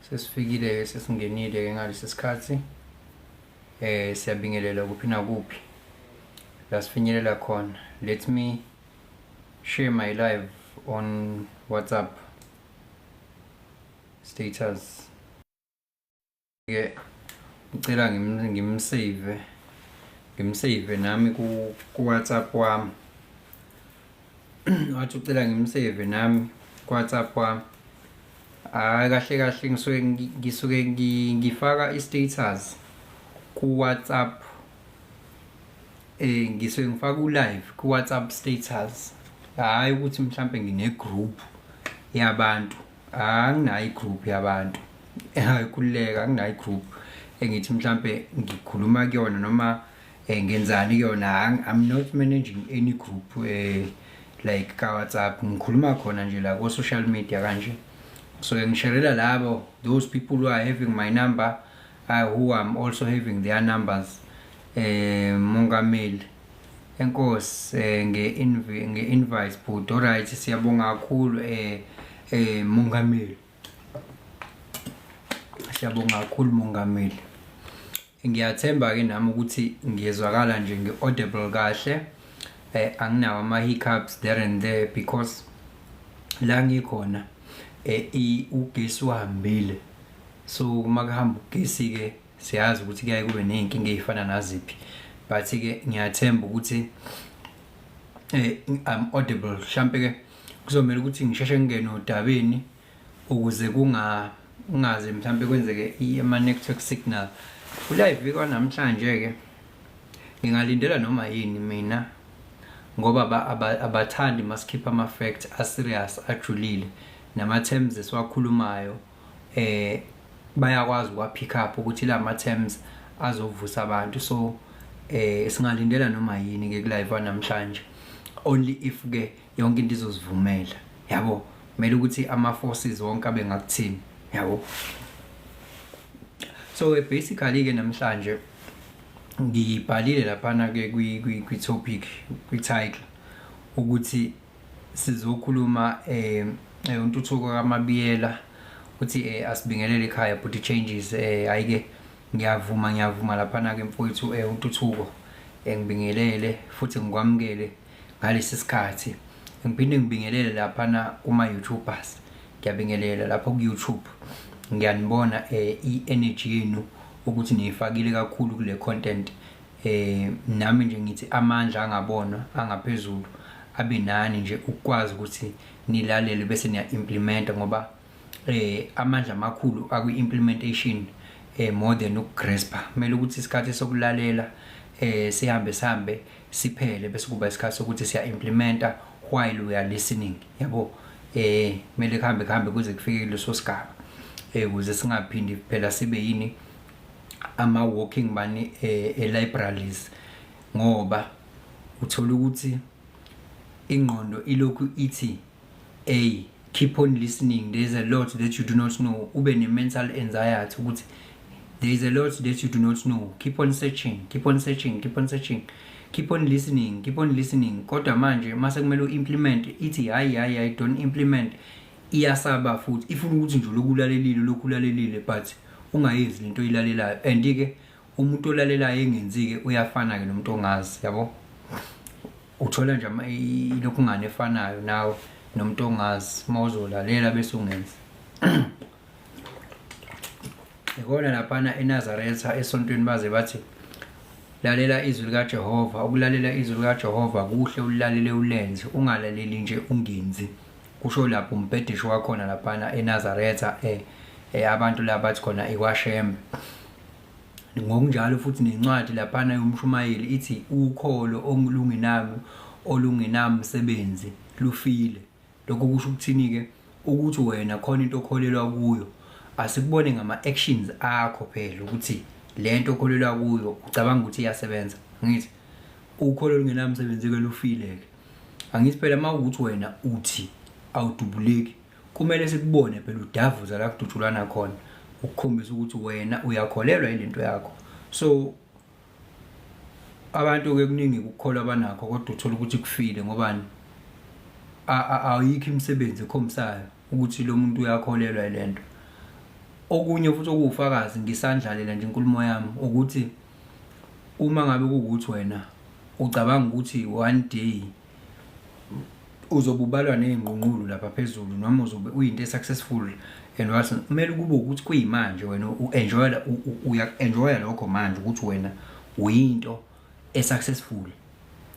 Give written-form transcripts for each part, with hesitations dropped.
Sesifikile sesingenile ngalesi sikhathi siyabingelela kuphi nakuphi la sifinyelela khona. Let me share my live on WhatsApp status. Ke ngicela ngimsave nami ku WhatsApp wami. Wathi ucela ngimsave nami ku WhatsApp wami. Kahle ngisuke ngifaka i-status ku WhatsApp, ngisuke ngifaka live ku WhatsApp status, hayi ukuthi mhlambe ngine group yabantu. Anginayo i-group yabantu, hayikhululeka, anginayo i-group engithi mhlambe ngikhuluma kuyona noma ngenzani kuyona. I'm not managing any group like ka WhatsApp. Ngikhuluma khona nje la ku social media kanje. So ngisharelela labo, those people who are having my number, who I'm also having their numbers. Mongameli enkosi nge-invite but alright, siyabonga kakhulu mongameli, siyabonga kakhulu mongameli. Ngiyathemba ke nami ukuthi ngiyezwakala nje nge-audible kahle. Anginawo ama-hiccups there and there because la ngikhona ugesi uhambile. So uma kuhamba ugesi ke siyazi ukuthi kuyaye kube nezinkinga ezifana naziphi, but ke ngiyathemba ukuthi I'm audible. Mhlambe ke kuzomela ukuthi ngisheshe ngene odabeni ukuze kungaze mhlambe kwenzeke ama network signal. Live kwanamhlanje ke ngingalindela noma yini mina ngoba abathandi masikhipha ama facts a serious ajulile nama terms esiwakhulumayo. Bayakwazi ukwa pick up ukuthi la ma terms azovusa abantu. So singalindela noma yini ke live namhlanje, only if ke yonke into izosivumela, yabo. Kumele ukuthi ama forces wonke abe ngakuthini, yabo. So basically ke namhlanje ngibhalile laphana ke kwi topic, kwi title ukuthi sizokhuluma untuthuko kaMabiyela ukuthi asibingelele ekhaya but changes. Ayike ngiyavuma laphana ke mfowethu untuthuko ngibingelele futhi ngikwamukele ngalesi sikhathi. Ngiphinde ngibingelele laphana kuma YouTubers, ngiyabingelela lapho ku YouTube. Ngiyanibona i-energy yenu ukuthi niyifakile kakhulu kule content. Nami nje ngithi amandla angabona angaphezulu abe nani nje ukwazi ukuthi nilalele bese niya implement, ngoba amandla amakhulu akwi implementation more than ukugraspa. Kumele ukuthi isikhathi sokulalela sihambe siphele bese kuba isikhathi sokuthi siya implementa while we are listening, yabo. Kumele kuhambe kuze kufike leso sigaba ukuze singaphindi phela sibe yini ama walking bani libraries, ngoba uthola ukuthi ingqondo ilokhu ithi keep on listening, there's a lot that you do not know. Ube ne mental anxiety ukuthi there is a lot that you do not know. Keep on searching, keep on listening. Kodwa manje mase kumele u-implement ithi hayi don't implement, iyasaba futhi ifuna ukuthi nje lokulalelile but ungayenzi lento oyilalelayo. And ke umuntu olalelayo engenzike uyafana ke nomuntu ongazi, yabo. Uthola nje lokhu nganefanayo nawe nomuntu ongazi mawuzolalela bese ungenza. Ngibona laphana eNazaretha esontweni baze bathi lalela izwi lika Jehova. Ukulalela izwi lika Jehova kuhle ulalele ulenze, ungalaleli nje ungenzi. Kusho lapho umbhedisho wakhona laphana eNazaretha abantu laba bathi khona iWashembe. Ngokunjalo futhi nencwadi laphana yoMshumayeli ithi ukholo olungenamsebenzi lufile. Lokho kusho ukuthini ke? Ukuthi wena khona into okholelwa kuyo, asikubone ngama actions akho phela ukuthi lento okholelwa kuyo ucabanga ukuthi iyasebenza. Ngithi ukholo olungenamsebenzi ke lufile ke. Angithi phela mawukuthi wena uthi awudubuleki, kumele sikubone phela udavuza la kudutshulana khona ukukhombisa ukuthi wena uyakholelwa ilento yakho. So abantu ke kuningi ukukholwa abanakho kodwa uthola ukuthi kufile ngobani ayikho imisebenzi ekhombisayo ukuthi lo muntu uyakholelwa ilento. okunye futhi okuwufakazi ngisandlalela nje inkulumo yami ukuthi uma ngabe kuwukuthi wena ucabanga ukuthi one day uzobubalwa nezingqungqulu lapha phezulu noma uzobe uyinto successful and what kumele kube ukuthi kuyimanje wena uya-enjoya lokho manje ukuthi wena uyinto successful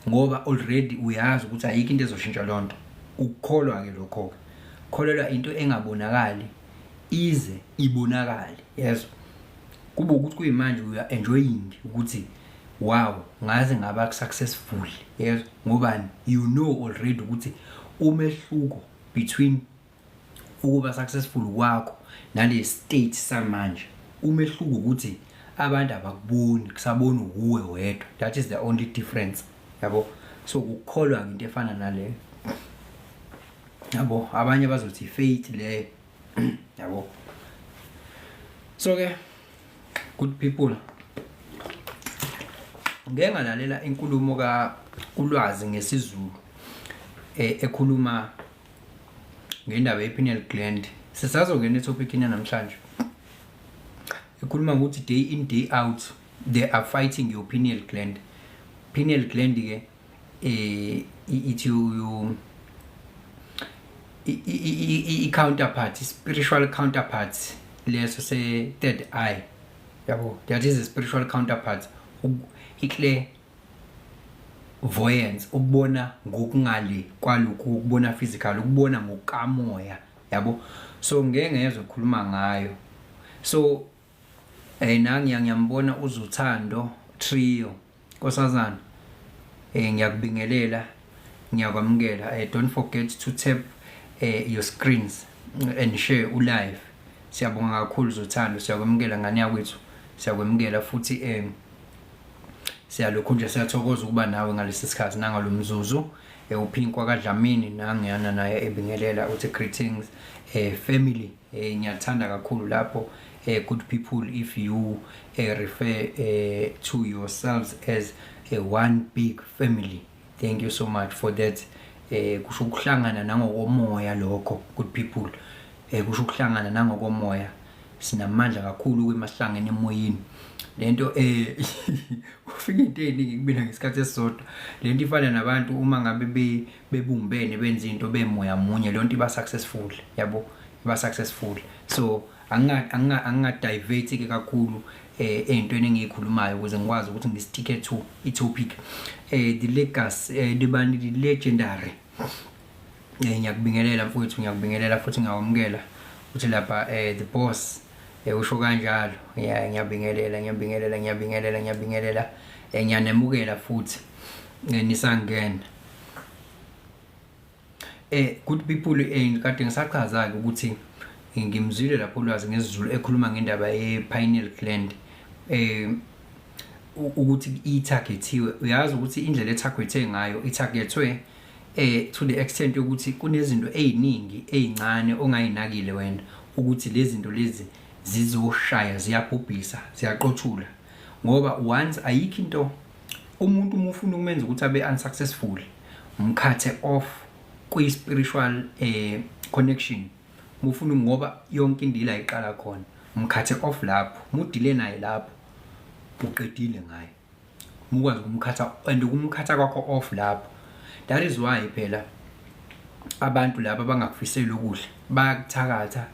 ngoba already uyazi ukuthi ayikho into ezoshintsha lonto ukukholwa ke lokho kholelwa into engabonakali ize ibonakale yes kube ukuthi kuyimanje uya-enjoying ukuthi wow ngaze ngaba successful yes ngobani you know already ukuthi umehluko between ukuba successful kwakho nale state samanje umehluko ukuthi abantu abakuboni kusabona uwe wedwa that is the only difference yabo so ukukholwa into efana nale yabo abanye bazothi faith le yabo so ke good people ngeke ngalalela inkulumo ka ulwazi ngesizulu ekhuluma ngendaba ye-pineal gland sisazongena etopic namhlanje ekhuluma ukuthi day in day out they are fighting your pineal gland ke it you counterpart spiritual counterpart leso se third eye yabo that is a spiritual counterpart ikle voyance ukubona ngokungale kwalokhu ukubona physical ukubona ngokamoya yabo so ngeke ngezokhuluma ngayo so ngiyambona uZuthando trio nkosazana ngiyakubingelela ngiyakwamukela don't forget to tap your screens and share ulive siyabonga kakhulu Zuthando siyakwamukela ngani yakwethu siyakwamukela futhi siyalokhu nje siyathokoza ukuba nawe ngalesi sikhathi nangalomzuzu uphinkwa kaDlamini nangiyana naye ebingelela uthi greetings family ngiyathanda kakhulu lapho good people if you refer to yourselves as one big family thank you so much for that kusho ukuhlangana nangokomoya lokho good people kusho ukuhlangana nangokomoya sinamandla kakhulu kwemahlangene emoyeni lento ufika into eningi kubina ngesikhathi esisodwa lento ifana nabantu uma ngabe bebumbene benza into bemoya munye lonto iba successful yabo iba successful so anga divert ke kakhulu entweni engiyikhulumayo ukuze ngikwazi ukuthi ngisticke to i-topic the legacy the legendary ngiyakubingelela mfowethu ngiyakubingelela futhi ngiyawamukela uthi lapha the boss usho kanjalo ngiyabingelela ngiyanemukela futhi nisangena good people kade ngisachaza ke ukuthi ngimzwile lapho ulwazi ngesizulu ekhuluma ngendaba ye-pineal gland ukuthi i-targetiwe uyazi ukuthi indlela e-targetwe ngayo i-targetwe to the extent ukuthi kunezinto eziningi ezincane ongayinakile wena ukuthi lezi zinto lezi zizoshaya ziyabhubhisa ziyaqothula ngoba once ayikho into umuntu umufuna ukumenza ukuthi abe unsuccessful umkhathe off kwi-spiritual connection mufuna ngoba yonke indlela iqala khona umkhathe off lapho mudile naye lapho uqedile ngaye mukwazi ukumkhatha and ukumkhatha kwakho off lapho that is why phela abantu laba bangakufisela ukudla bayakuthakatha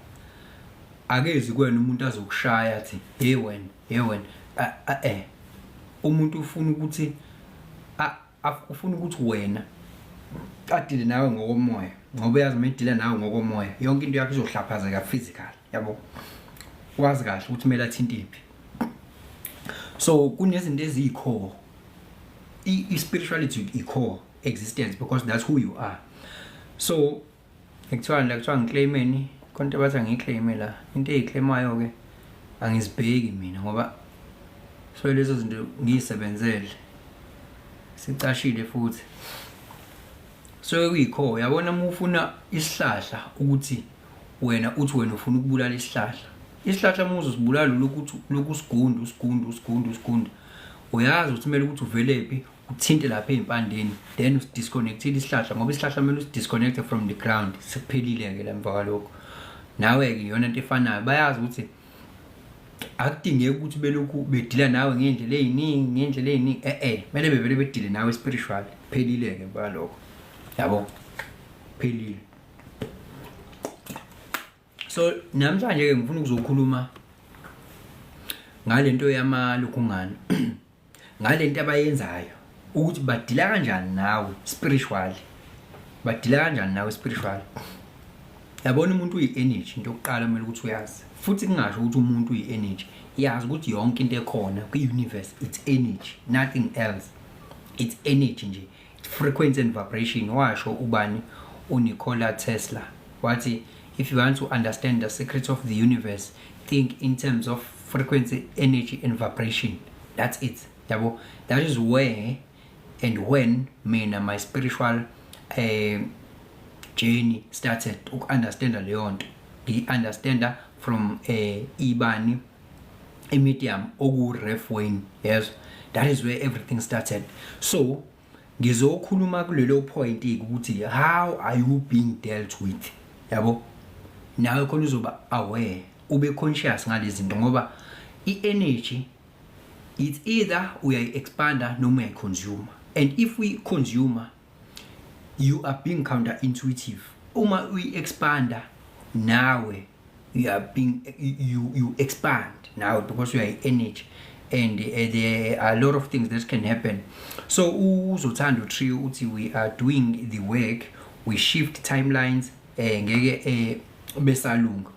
akezi kwena umuntu azokushaya athi hey wena umuntu ufuna ukuthi wena adile nawe ngokomoya ngoba yazi medile nawe ngokomoya yonke into yakho izohlaphazeka physical yabo wazi kahle ukuthi kumele athinte iphi so kunezinto ezikho i-spirituality i-core existence because that's who you are so ekuthiwa ngiclaimeni konke bathi ngiclaim la into eziclaimayo ke angizibheki mina ngoba so lezo zinto ngiyisebenzele sicashile futhi so kuyikho yabona uma ufuna isihlahla ukuthi wena ufuna ukubulala isihlahla uma uzosibulala lokusigundu uyazi ukuthi kumele ukuthi uvelephi uthinte lapha ezimpandeni then udisconnecte isihlahla ngoba isihlahla kumele usidisconnect from the ground sekuphelile ke la emva kwalokho nawe ke yona into efanayo bayazi ukuthi akudingeki ukuthi belokhu bedila nawe ngendlela eziningi mele bevele bedile nawe spiritual phelile ke balokho yabo phelile. So namhlanje ke ngifuna ukuzokhuluma ngalento yamalukungane ngalento abayenzayo ukuthi badila kanjani nawe spiritually, badila kanjani nawe spiritually. Yabona umuntu uyi-energy, into yokuqala kumele ukuthi uyazi, futhi kungasho ukuthi umuntu uyi-energy, yazi ukuthi yonke into ekhona kwi-universe it's energy, nothing else, it's energy nje, it's frequency and vibration. Washo ubani uNikola Tesla wathi if you want to understand the secrets of the universe, think in terms of frequency, energy and vibration. That's it yabo. That is where and when mina my spiritual journey started to understand leyo nto. Ngi-understanda from ibani medium oku Ref Wayne. Yes, that is where everything started. So ngizokhuluma kulelo point ukuthi how are you being dealt with yabo. Nawe khona uzoba aware, ube conscious ngalezi zinto ngoba i-energy it's either uyayi-expanda noma uyayi-consume, and if we consumer you are being counterintuitive. Uma uyi-expanda nawe you are being you expand now because you are energy, and there are a lot of things that can happen. So uzothanda uTrio uthi we are doing the work, we shift timelines ngeke besalunga.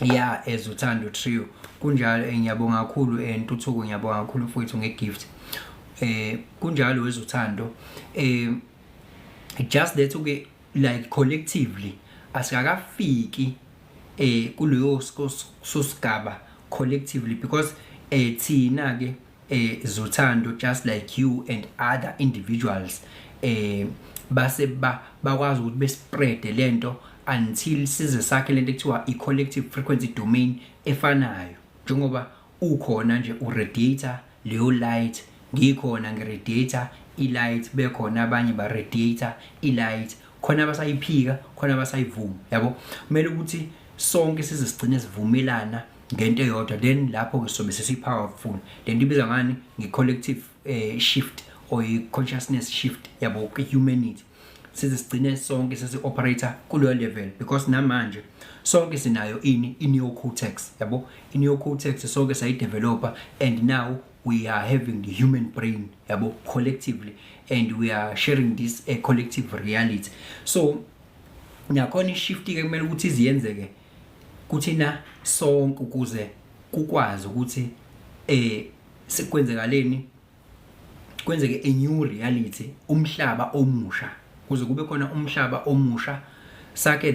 Yeah, ezothanda uTrio kunjalo. Ngiyabonga kakhulu entuthuko, ngiyabonga kakhulu mfowethu ngegift. Kunjalo wezothando. Just that okay, like collectively asikakafiki kuleyo sosigaba collectively, because thina ke zothando just like you and other individuals base bakwazi ukuthi bespread lento until size sakhe lento ekuthiwa i-collective frequency domain efanayo. Njengoba ukhona nje uradiator leyo light, ngikhona ngeradiator i-light, bekhona abanye ba radiator i-light, khona abasayiphika, khona abasayivuma yabo. Kumele ukuthi sonke sisigcine sivumelana ngento eyodwa, then lapho ke sobe sesi-powerful. Then ibizwa ngani nge-collective shift or i-consciousness shift yabo kwi-humanity. Sisigcine sonke sesi-operator kuleyo level, because namanje sonke sinayo i-neocortex yabo. I-neocortex sonke sayi-developer, and now we are having the human brain yabo collectively, and we are sharing this collective reality. So nakhona i-shift ke kumele ukuthi iziyenzeke kuthina sonke ukuze kukwazi ukuthi sekwenzekaleni, kwenzeke a new reality, umhlaba omusha, kuze kube khona umhlaba omusha sakhe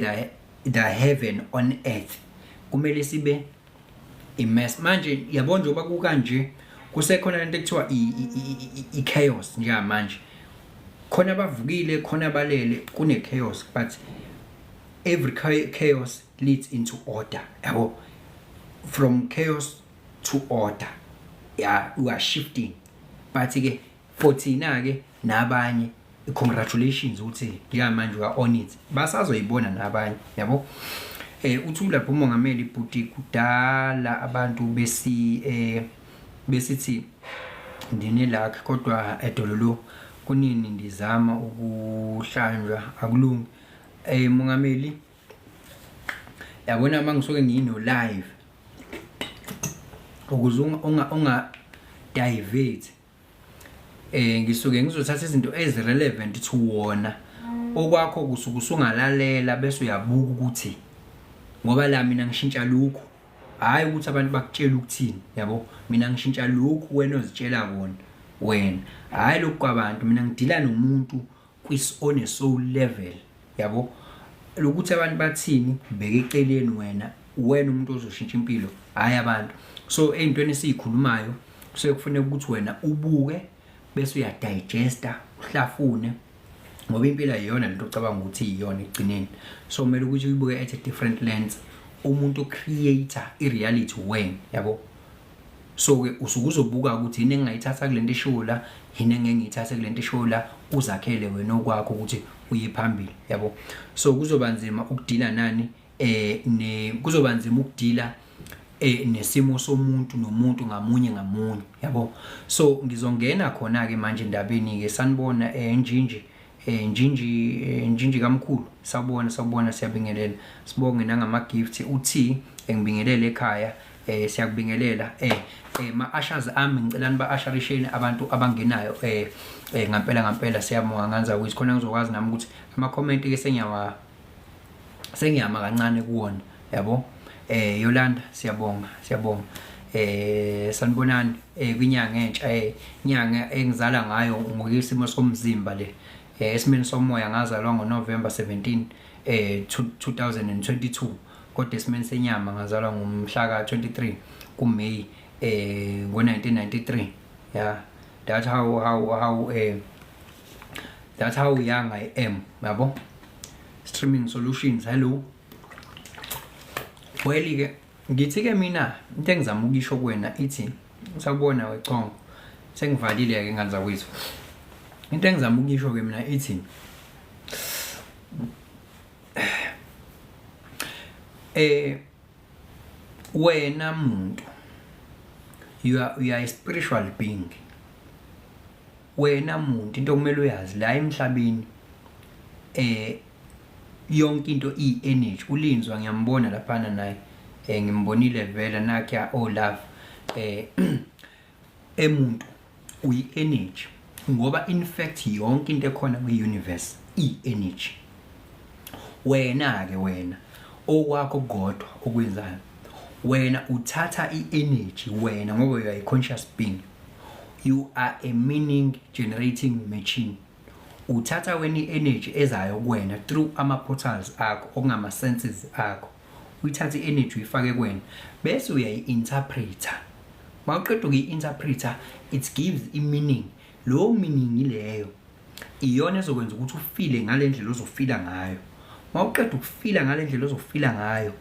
the heaven on earth. Kumele sibe immense manje yabona njengoba kukanje kusekhona lento ekuthiwa i-chaos njengamanje. Khona abavukile, khona abalele, kune chaos, but every chaos leads into order yabo. From chaos to order, yeah, we are shifting. But ke for thina ke nabanye, congratulations ukuthi njengamanje we are on it, basazoyibona nabanye yabo. Uthula uMongameli Bhuti kudala abantu besithi ndine luck, kodwa edololo kunini ndizama ukuhlanjwa akulungi. Mongameli yabona mangisuke ngino live ukuze unga divert, ngisuke ngizothatha izinto ezirelevant to wona okwakho kusuke usungalalela bese uyabuka ukuthi ngoba la mina ngishintsha lokho, hayi ukuthi abantu bakutshela ukuthini yabo. Mina ngishintsha lokho wena ozitshela kona wena, hayi lokho kwabantu. Mina ngidila nomuntu on a soul level yabo. Lokuthi abantu bathini beke eceleni wena umuntu ozoshintsha impilo, hayi abantu. So eyintweni esiyikhulumayo kufanele ukuthi wena ubuke bese uyadigesta, uhlafune, ngoba impilo iyona lento ocabanga ukuthi iyona egcineni. So kumele ukuthi uyibuke at a different lens, umuntu creator i-reality wena yabo. So ke usukuzobuka ukuthi yini engayithatha kulento eshola, yini engengiyithatha kulento eshola, uzakhele wena okwakho ukuthi uye phambili yabo. So kuzoba nzima ukudila nani kuzoba nzima ukudila nesimo somuntu nomuntu ngamunye ngamunye, yabo. So ngizongena khona ke manje endabeni ke sanibona Njinji kamkhulu, sawubona siyabingelela, sibonge nangama gifts uthi engibingelele ekhaya, siyakubingelela ma-ashers ami ngicela niba-asharisheni abantu abangenayo ngampela siyabonga nganza ukuthi khona ngizokwazi nami ukuthi ama-comment ke sengiyama kancane kuwona, yabo. Yolanda siyabonga sanibonani kwinyanga entsha inyanga engizala ngayo ngokwisimo somzimba le esimeni somoya ngazalwa ngoNovember 17 2022 kodwa esimeni senyama ngazalwa ngomhla ka-23 kuMeyi ngo-1993. Yeah, that's how young I am, yabo. Streaming solutions, hello. Well ke ngithi ke mina into engizama ukisho kuwena ithi usabona weCongo sengivalile ke ngani zakwethu. Into engizama ukisho ke mina ithi wena muntu you are a spiritual being. Wena muntu into kumele uyazi la emhlabeni yonke into i-energy. Ulinzwa ngiyambona laphana naye ngimbonile vela nakya love emuntu uyi-energy ngoba in fact yonke into ekhona kwi-universe i-energy. Wena okwakho kodwa okwenzayo wena uthatha i-energy wena ngoba you are a conscious being, you are a meaning generating machine. Uthatha wena i-energy ezayo kuwena through ama-portals akho okungama senses akho, uyithatha i-energy uyifake kuwena bese uyayi-interpreta. Mawuqeda ukuyi-interpreta it gives i-meaning. Lo meaning ileyo iyona ezokwenza ukuthi ufile ngale ndlela ozofila ngayo. Mawuqeda ukufila ngale ndlela ozofila ngayo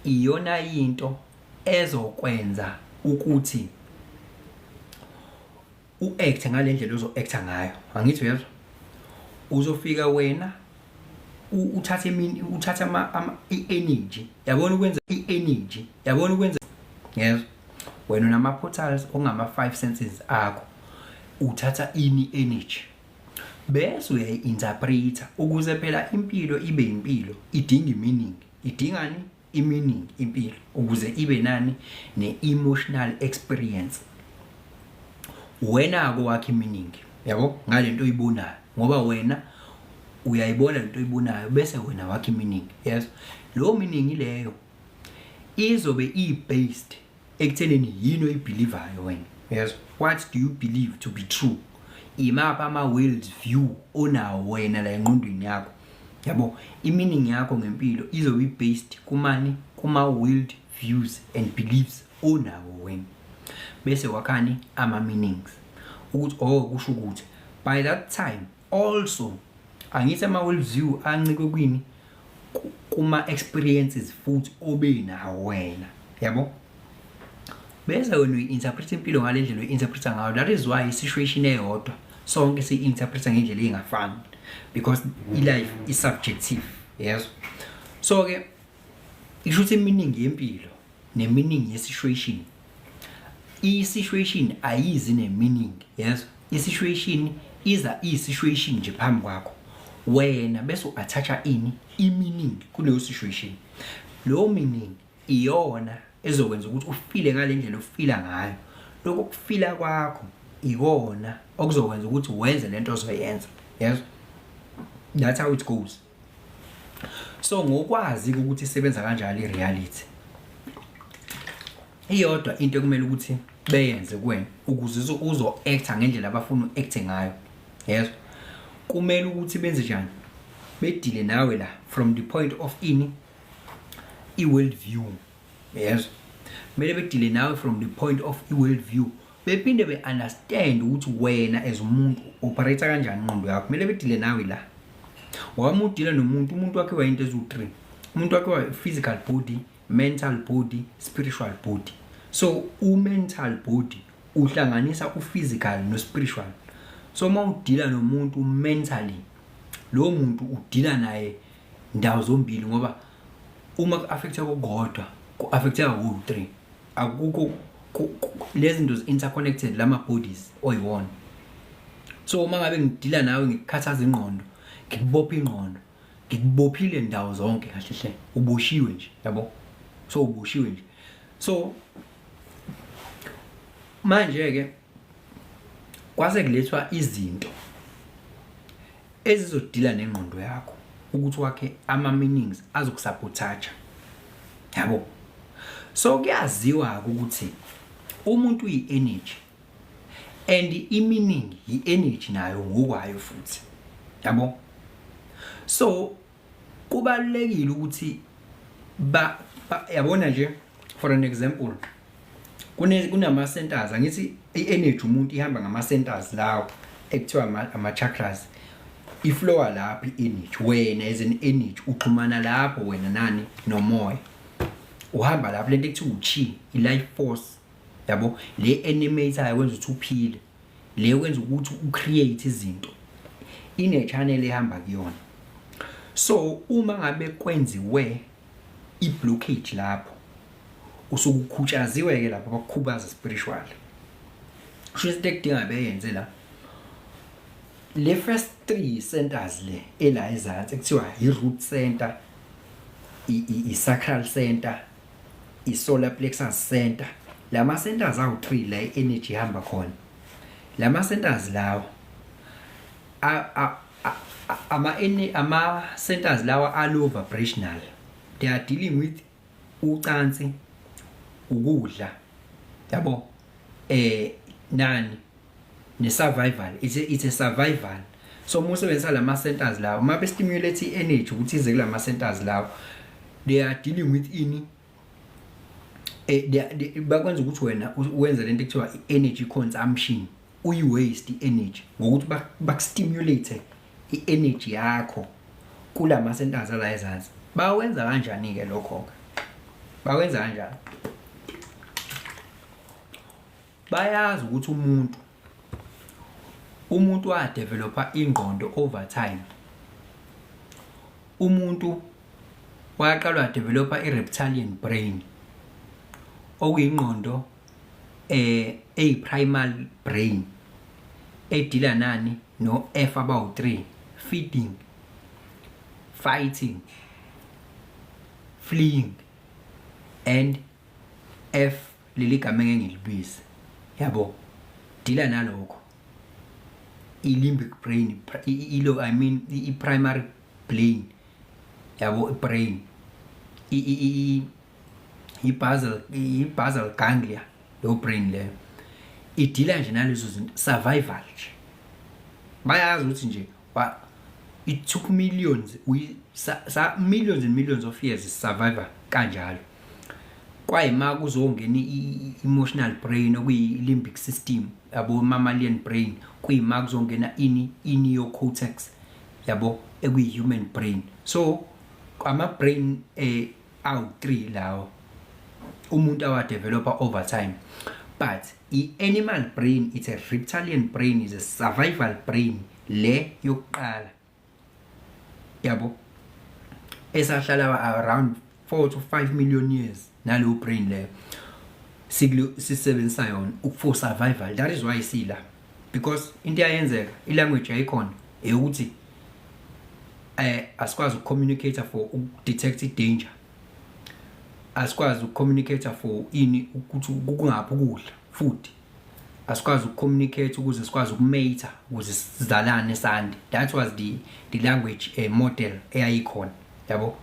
iyona into ezokwenza ukuthi u-act ngale ndlela ozo-acta ngayo. Angithi uyezwa? Uzofika wena uthatha i-energy, yabona ukwenza i-energy, yabona ukwenza, yes. Wena unama-portals ongama-5 senses akho, uthatha energy bese uyayi-interpreta ukuze phela impilo ibe impilo idinga i-meaning. Idingani? I-meaning impilo ukuze ibe nani? Ne-emotional experience. Wena akwakho i-meaning, yabo, ngale nto oyibonayo ngoba wena uyayibona lento oyibonayo bese wena wakho i-meaning, yes. Lo meaning ileyo izobe i-based ekuthenini yini oyibelievayo wena, yes. What do you believe to be true? Imapha ama-world view onawo wena la engqondweni yakho, yabo. I-meaning yakho ngempilo izobe i-based kumani? Kuma-world views and beliefs onawo wena bese wakhani ama-meanings ukuthi kusho ukuthi by that time also angithi ama-world view ancike kwini? Kuma-experiences futhi obenawo wena, yabo. Bese wena uyi-interpreta impilo ngale ndlela uyi-interpreta ngayo. That is why i-situation eyodwa sonke siyi-interpreta ngendlela engafani because i-life is subjective, yes. So ke isho ukuthi i-meaning yempilo ne-meaning ye-situation, i-situation ayizi ne-meaning, yes. I-situation iza iyi-situation nje phambi kwakho wena bese u-attacha i-meaning kuleyo situation. Lo meaning iyona ezokwenza ukuthi ufile ngale ndlela ufila ngayo. Lokho kufila kwakho ikona okuzokwenza ukuthi wenze lento ozoyenza, yes. That's how it goes. So ngokwazi ukuthi isebenza kanjalo i-reality, iyodwa into ekumele ukuthi beyenze kuwena ukuze uzo-acta ngendlela abafuna u-acte ngayo, yes. Kumele ukuthi benze njani? Bedile nawe la from the point of i-world view, yes. Kumele bedile nawe from the point of i-world view bephinde be-understand ukuthi wena as umuntu operate kanjani ingqondo yakho. Kumele bedile nawe la wama udila nomuntu, umuntu wakhe wayinto eziwu-3. Umuntu wakhe wa-physical body, mental body, spiritual body. So u-mental body uhlanganisa u-physical no-spiritual. So uma udila nomuntu mentally, lo muntu udila naye ndawo zombili ngoba uma ku-affecta kokodwa ku-affecta ku-3. akukho lezi zinto interconnected lama bodies oyiwona. So uma ngabe ngidila nawe ngikukhathaza ingqondo, ngikubopha ingqondo, ngikubophile ndawo zonke kahle hle, uboshiwe nje, yabo? So uboshiwe nje. So manje ke kwase kulethwa izinto ezizodila nengqondo yakho ukuthi wakhe ama meanings azokusabotaja, yabo? So kuyaziwa ukuthi umuntu uyi-energy and i-meaning yi-energy nayo ngokwayo futhi, yabo? So kubalulekile ukuthi yabona nje, for an example, kunama centers, angithi i-energy umuntu ihamba ngama centers lawo ekuthiwa ama chakras. Iflow lapho i-energy, wena as an energy uxhumana lapho wena nani nomoya, uhamba lapho lento ekuthiwa uchi, i-life force, yabo? Le animator yakwenza ukuthi uphile, le kwenza ukuthi ucreate izinto, ine-channel ehamba kuyona. So uma ngabe kwenziwe i-blockage lapho, usukukhutshaziwe ke lapho bakukhubaza spiritual. Kusho into ekudinga beyenze la, le first 3 centers le ela ezansi ekuthiwa i-root center, i-sacral center, i-solar plexus center. Lama centers awu-3 la i-energy ihamba khona. Lama centers lawo ama centers lawa are low vibrational. They are dealing with ucansi, ukudla, yabo? Nani ne-survival. It's a survival. So uma usebenzisa lama centers lawo, uma be-stimulate i-energy ukuthi ize kulama centers lawo, they are dealing with ini, bakwenza ukuthi wena wenza lento ekuthiwa i-energy consumption, uyi-waste i-energy ngokuthi bakustimulate i-energy yakho kulama centers ala ezansi. Bawenza kanjani-ke lokho-ke? Bawenza kanjani? Bayazi ukuthi umuntu wadevelopa ingqondo over time. Umuntu waqala wadevelopa i-reptilian brain, okuyingqondo eyi-primal brain edila nani no F about 3, feeding, fighting, fleeing, and F leli gama engilibiza, yabo? Dila nalokho i-limbic brain, i-primary brain, yabo? Brain i-basal ganglia, lo brain leyo idila nje nalezo zinto, survival nje. Bayazi ukuthi nje it took millions and millions of years survivor kanjalo. Kwayima kuzongena i-emotional brain okuyi-limbic system, yabo? Mammalian brain kuyima kuzongena i-neocortex, yabo? Ekuyi-human brain. So ama-brain awu-3 lawo umuntu awadevelopa over time. But i-animal brain, it's a reptilian brain, is a survival brain le yokuqala, yabo? Esahlala around 4 to 5 million years nalo brain leyo sisebenzisa yona for survival. That is why isila, because into yayenzeka i-language yayikhona eyokuthi asikwazi ukucommunicate for detect danger, asikwazi ukucommunicate for ini ukuthi kungaphi ukudla, futhi asikwazi ukucommunicate ukuze sikwazi ukumate ukuze sizalane sande. That was the language model eyayikhona, yabo?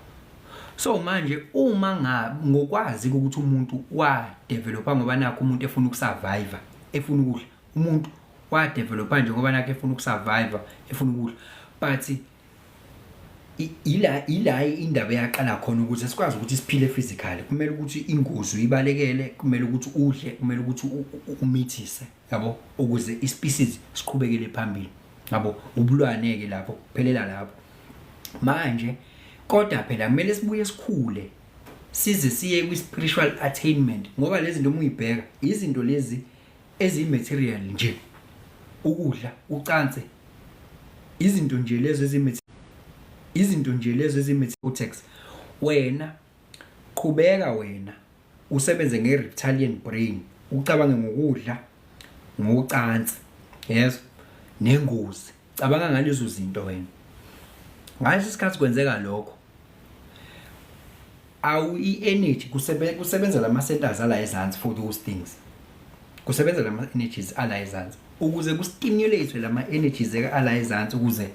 So manje uma ngokwazi ukuthi umuntu wadevelopa ngoba nakho umuntu efuna ukusurvive, efuna ukudla, umuntu wadevelopa nje ngoba nakho efuna ukusurvive, efuna ukudla. But ila indaba yaqala khona ukuthi sikwazi ukuthi siphile physically. Kumele ukuthi ingozi uyibalekele, kumele ukuthi udle, kumele ukuthi umithise, yabo? Ukuze ispecies siqhubekele phambili, yabo? Ubulwane ke lapho kuphelela lapho. Manje kodwa phela kumele sibuye sikhule size siye kwi-spiritual attainment, ngoba lezi zinto umuyibheka izinto lezi ezi-material nje, ukudla, ucansi, izinto nje lezo izinto nje lezo ezi-cortex. Wena qhubeka, wena usebenze nge-reptilian brain, ucabange ngokudla, ngocansi, yes, nengozi. Cabanga ngalezo zinto wena. Ngaleso sikhathi kwenzeka lokho, i-energy kusebenza lama centers ala ezansi for those things. Kusebenza lama energies ala ezansi ukuze kustimulate lama energies ala ezansi ukuze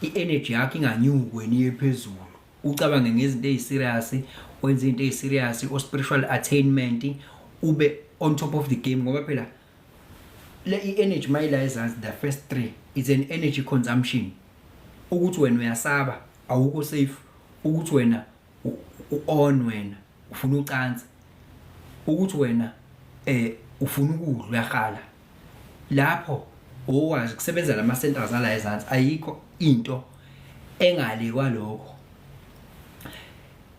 i-energy yakho inganyuki niye phezulu. Ucabange ngezinto eziserious, wenze into eziserious, o spiritual attainment, ube on top of the game ngoba phela le i-energy mayila ezansi, the first 3 is an energy consumption. Ukuthi wena uyasaba, awukho safe, ukuthi wena on wena ufuna ucansi, ukuthi wena ufuna ukudla uyakhala. Lapho owazi kusebenza lama centers ala ezansi, ayikho into engale kwalokho.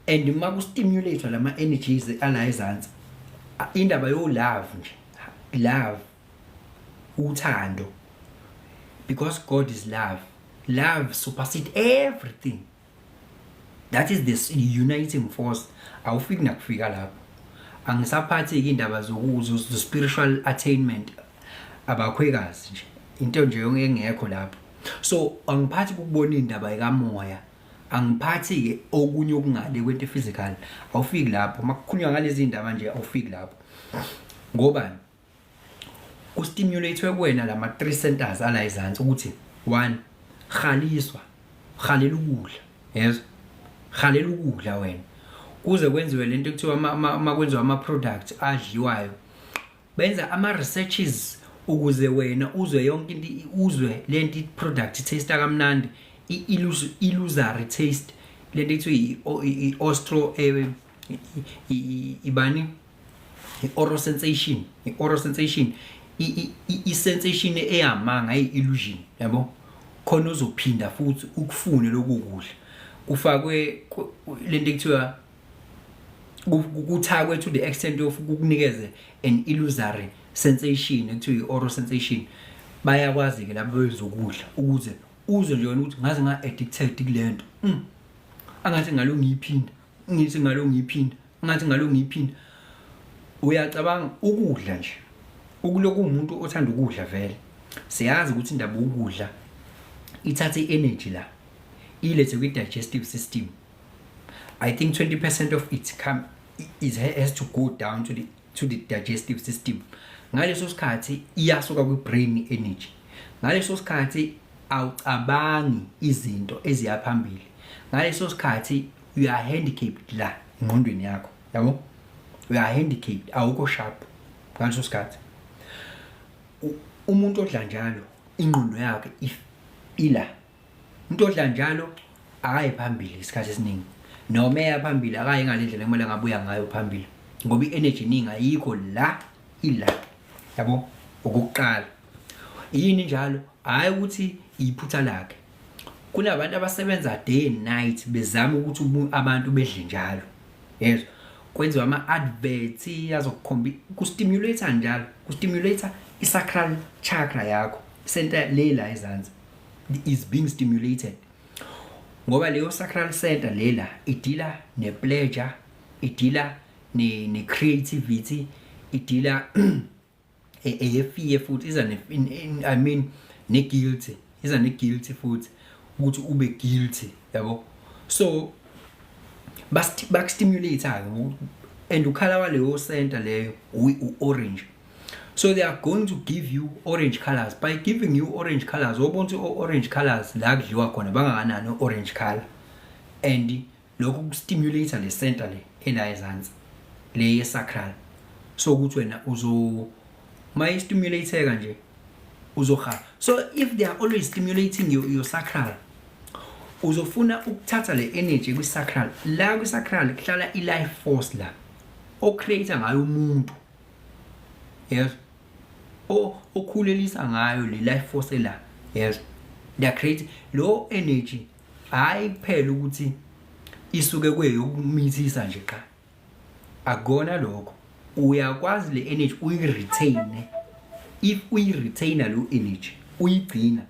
And maku stimulate lama energies ala ezansi, indaba yo love nje, love, uthando, because God is love. Love supersedes everything. That is the uniting force. Awufiki nakufika lapho. Angisaphathi ke indaba zokuzo spiritual attainment abakhwekazi nje. Into nje yonke engekho lapho. So angiphathi ukubona indaba ekamoya. Angiphathi ke okunye okungale kwento physical. Awufiki lapho. Makukhunywa ngalezi indaba nje awufiki lapho. Ngoba kustimulate kuwena lama 3 centers ala ezansi ukuthi 1, khaliswa, khalela ukudla, yes, khalela ukudla wena kuze kwenziwe lento ekuthiwa makwenziwa ama products adliwayo, benza ama researches ukuze wena uzwe yonke into, uzwe lento product taste kamnandi, illusory taste, lento ekuthiwa i-ostro ibani oral sensation, oral sensation, i-sensation eyamanga, illusion, yabo, khona uzophinda futhi ukufune lokudla kufakwe lento ekuthiwa kuthakwe to the extent of ukukunikeze an illusory sensation ekuthiwa oral sensation. Bayakwazi ke labo bezokudla ukuze uzwe nje wena ukuthi ngaze nga-addicted kulento, angathi ngalo ngiyiphinda, ngithi ngalo ngiyiphinda, angathi ngalo ngiyiphinda. Uyacabanga ukudla nje, ukuloku umuntu othanda ukudla vele siyazi ukuthi indaba ukudla ithathe energy la ilethe kwi digestive system. I think 20% of it has to go down to the digestive system. Ngaleso sikhathi iyasuka kwi brain energy. Ngaleso sikhathi awucabangi izinto eziyaphambili. Ngaleso sikhathi you are handicapped la engqondweni yakho, yabo, you are handicapped, awukho sharp. Ngaleso sikhathi umuntu odla njalo ingqondo yakhe ila, umuntu odla njalo akayi phambili isikhathi esiningi, noma eya phambili akayi ngalendlela ekumele ngabuya ngayo phambili ngoba i-energy iningi ayikho la, ila, yabo. Ukuqala yini njalo, hayi ukuthi iphutha lakhe. Kunabantu abasebenza day and night bezama ukuthi abantu bedle njalo, yes, kwenziwa ama adverts yazokukhomba kustimulate njalo, kustimulate isacral chakra yakho, center lela ezansi is being stimulated ngoba leyo sacral center lela idila ne-pleasure, idila ne-creativity, idila fear futhi, iza ne-guilty, iza ne-guilty futhi ukuthi ube guilty, yabo. So bakustimulate-ke and ukhala waleyo center leyo u-orange. So they are going to give you orange colors. By giving you orange colors, obonke orange colors la kudliwa khona bangakanani orange color, and lokho kustimulate le center le ela ezansi le sacral. So ukuthi wena may stimulate kanje uzoha. So if they are always stimulating your sacral, uzofuna ukuthatha le energy kwi sacral. La kwi sacral kuhlala I life force la ocreate ngayo umuntu, yes, okhulelisa ngayo le life force la, yes. They create low energy, hayi phela ukuthi isuke kweyokumithisa nje cha, akona lokho. Uyakwazi le energy uyi-retain. If uyi-retain lo energy uyigcina,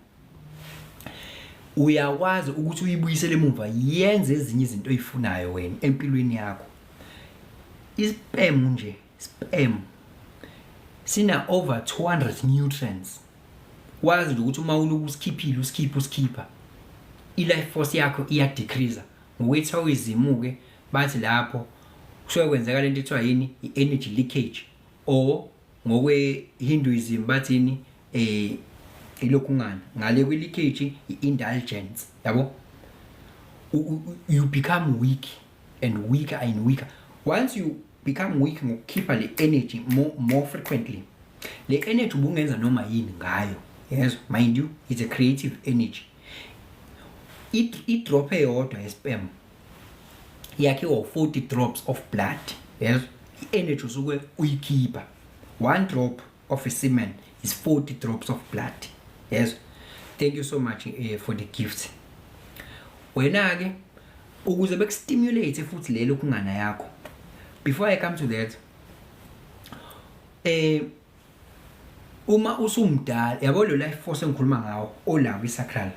uyakwazi ukuthi uyibuyisele emuva yenze ezinye izinto oyifunayo wena empilweni yakho. isperm nje sperm sina over 200 nutrients. Wazi nje ukuthi uma uloku usikhipha i-life force yakho iya-decrease ngokwethi awizimuke bathi lapho kusuke kwenzeka lento ethiwa yini i-energy leakage, or ngokwe-Hinduism bathini ilokhungana ngale kwi-leakage i-indulgence, yabo. You become weak and weaker and weaker. Once you become weak ngokukhipha le energy more frequently, le energy ubungenza noma yini ngayo. Yes, mind you, it's a creative energy. It drop eyodwa yesperm yakhiwa 40 drops of blood. Yes, i-energy usuke uyikhipha. 1 drop of a semen is 40 drops of blood. Yes, thank you so much for the gift. Wena ke ukuze bekustimulate futhi lelo kungana yakho. Before I come to that, uma usumdala yabo lo life force engikhuluma ngawo olawo isacral.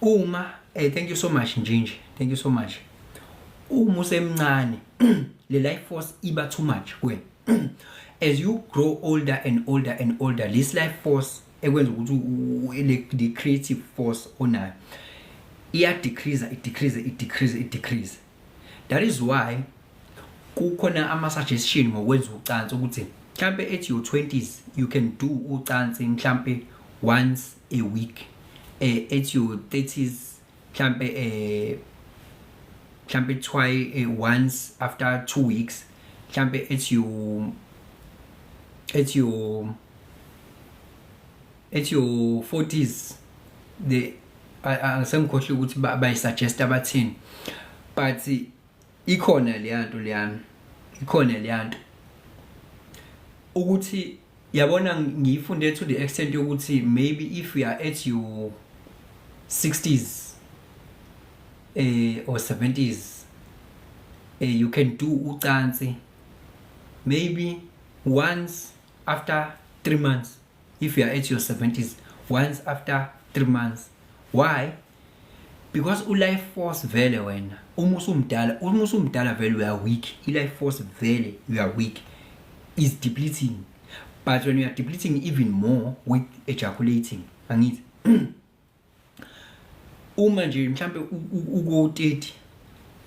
Uma thank you so much Njinji, thank you so much. Uma usemncane le life force iba too much kuwe. As you grow older and older and older, this life force ekwenza ukuthi the creative force onayo iya decrease. That is why kukhona ama suggestion ngokwenza ucansi ukuthi mhlambe at your 20s you can do ucansi mhlambe once a week. At your 30s mhlambe twice once after 2 weeks. Mhlambe at your 40s the angizengikhohle ukuthi bayisuggest abathini, but ikhona leyanto ukuthi yabona ngiyifunde to the extent yokuthi maybe if you are at your 60s or 70s you can do ucansi maybe once after 3 months. If you are at your 70s, once after 3 months. Why? Because life force vele wena uma usumdala vele you are weak. Life force vele you are weak is depleting, but when you are depleting even more with ejaculating, angithi uma nje mhlambe uko 30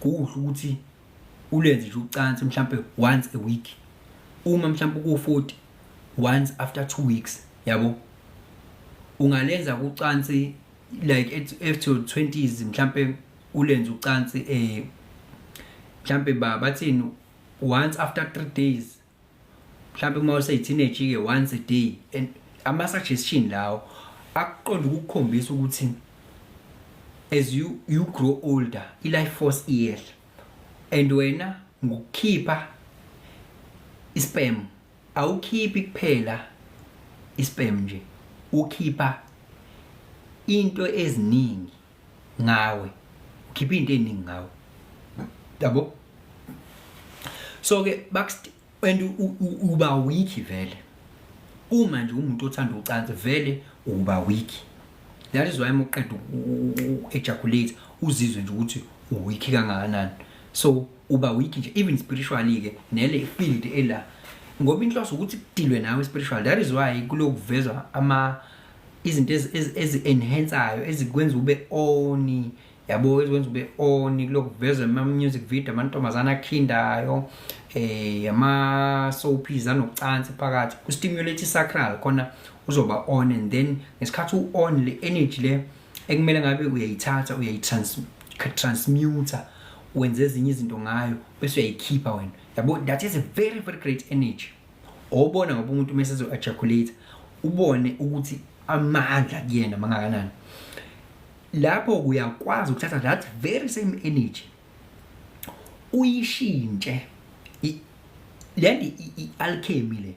kuhle ukuthi ulenze nje ucansi mhlambe once a week. Uma mhlambe uko 40 once after 2 weeks, yabo. Ungalenza ucansi like at your 20s mhlambe ulenze ucansi mhlambe bathini once after 3 days. Mhlambe uma usay teenage ke once a day. And ama suggestion lawo akuqonda ukukhombisa ukuthi as you grow older life force iyehla, and wena ngokukhipha isperm awukhiphi kuphela isperm nje, ukhipha into eziningi ngawe, ukhipha into eziningi ngawe, yabo. So ke when uba weak vele uma nje umuntu othanda ucansi vele uba weak. That is why moqeda ejaculate uzizwe nje ukuthi uweak kangakanani. So uba weak nje even spiritually ke nele field ela ngoba inhloso ukuthi kudilwe nawe spiritual. That is why kulokuvezwa izinto ezi-enhanceayo ezikwenza ube oni, yabo, ezikwenza ube oni kulokuvezwa ama-music video amantombazana akhindayo, ama-soapies anokucansi phakathi kustimulate isacral khona uzoba on, and then ngesikhathi u-on le energy le ekumele ngabe uyayithatha uyayitransmuta wenze ezinye izinto ngayo bese uyayikhipha wena, yabo. That is a very very great energy. Obona ngoba umuntu mesezo ejaculate ubone ukuthi amandla kuyena mangakanani. Lapho uyakwazi ukuthatha that very same energy uyishintshe i-alchemy le.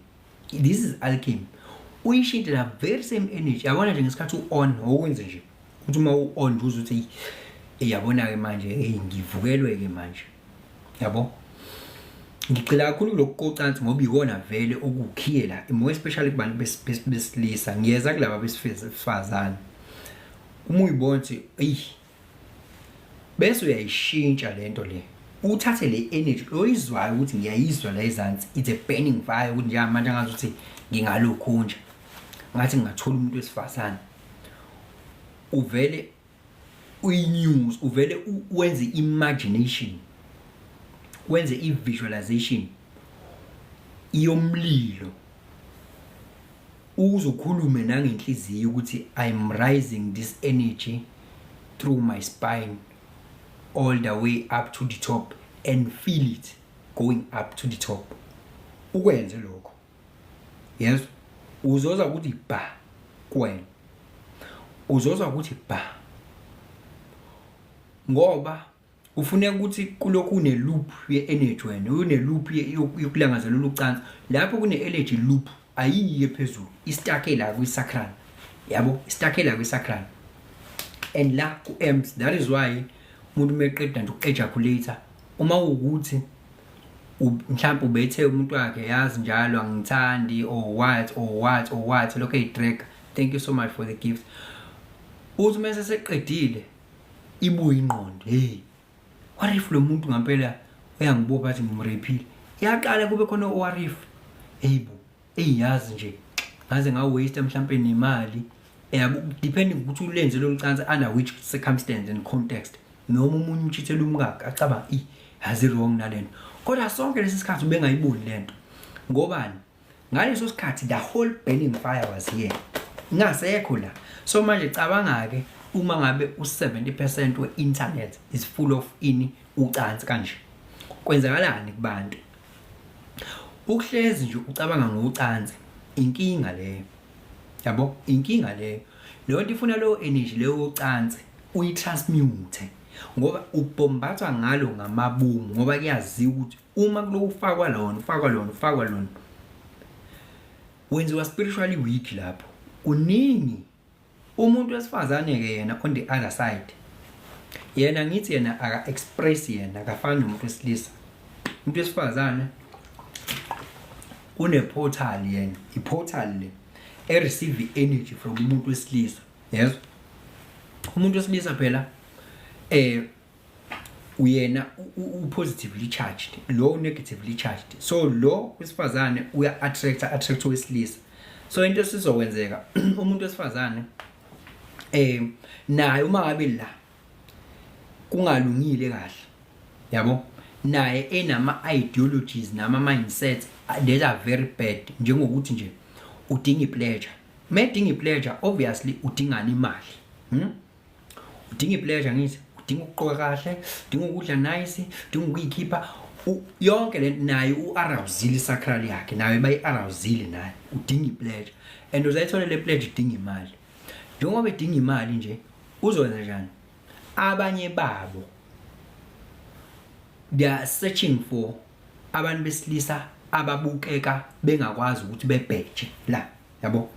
This is alchemy. Uyishintshe that very same energy, yabona nje ngesikhathi u-on okwenze nje ukuthi uma u-on nje uzuthi yabona ke manje ngivukelwe ke manje, yabo. Ngicela kakhulu lokuqocansi ngoba ikona vele okukhiyela more especially kubantu besilisa. Ngiyeza kulaba besifazane uma uyibona ukuthi bese uyayishintsha lento le uthathe le energy oyizwayo ukuthi ngiyayizwa la ezansi, it's a burning fire ukuthi nje manje angazi ukuthi ngingalokhunja ngathi ngingathola umuntu wesifazane, uvele uyinews, uvele wenze imagination, wenze i-visualization iyomlilo, uzokhulume nangenhliziyo ukuthi I'm rising this energy through my spine all the way up to the top and feel it going up to the top. Ukwenze lokho, yes, uzoza ukuthi ba kwena, uzoza ukuthi ba, ngoba ufuneka ukuthi kulokhu une loop ye-energy wena, une loop yokulangazela ucansi. Lapho kune energy loop ayiye phezulu, istake la kwi-sacral, yabo, istake la kwi-sacral, and la ku-EMS. That is why umuntu meqeda nje uku-ejaculate, uma ukuthi mhlawumbe ubethe umuntu wakhe yazi njalo angithandi or what lokho eyitrack. Thank you so much for the gift. Uthi mase seqedile ibuye ingqondo, hey, what if lo muntu ngampela uyangibopha athi ngimrepile, iyaqala kube khona what if, hey bo, eyazi nje ngaze ngawaste mhlawumbe nemali, yabo, depending ukuthi ulenze lo mcansi under which circumstance and context. Noma umunye umchithela umkakhe acaba yazi wrong nalento, kodwa sonke lesi sikhathi ubengayiboni lento. Ngobani? Ngaleso sikhathi the whole burning fire was here, ngasekho la. So manje cabanga ke uma ngabe u70% we-internet is full of ucansi kanje, kwenzakalani kubantu? Ukuhlezi nje ucabanga ngocansi, inkinga leyo, yabo, inkinga leyo. Leyo nto ifuna lo energy leyo ucansi uyitransmute, ngoba ubombathwa ngalo ngamabomu, ngoba kuyaziwa ukuthi uma kulo ufakwa lona wenziwa spiritually weak. Lapho uningi umuntu wesifazane ke yena on the other side, yena ngithi yena aka express, yena akafani nomuntu wesilisa. Umuntu wesifazane une portal, yena iportal le receive energy from umuntu wesilisa, yes. Umuntu wesilisa phela uyena positively charged, lo negatively charged. So lo wesifazane uya attract wesilisa. So into esizokwenzeka umuntu wesifazane naye uma ngabe la kungalungile kahle, yabo, naye enama ideologies nama mindsets that are very bad, njengokuthi nje udinga pleasure. Medinga pleasure obviously udingana imali, udinga pleasure ngithi udinga ukuqoka kahle, udinga ukudla nice, udinga ukuyikhipha yonke le naye u-arousile sacral yakhe, naye bayi-arousile naye udinga pleasure, and uzayithola le pleasure idinga imali. Njengoba edinga imali nje uzokwenza njani? Abanye babo they are searching for abantu besilisa ababukeka bengakwazi ukuthi bebheje la, yabo.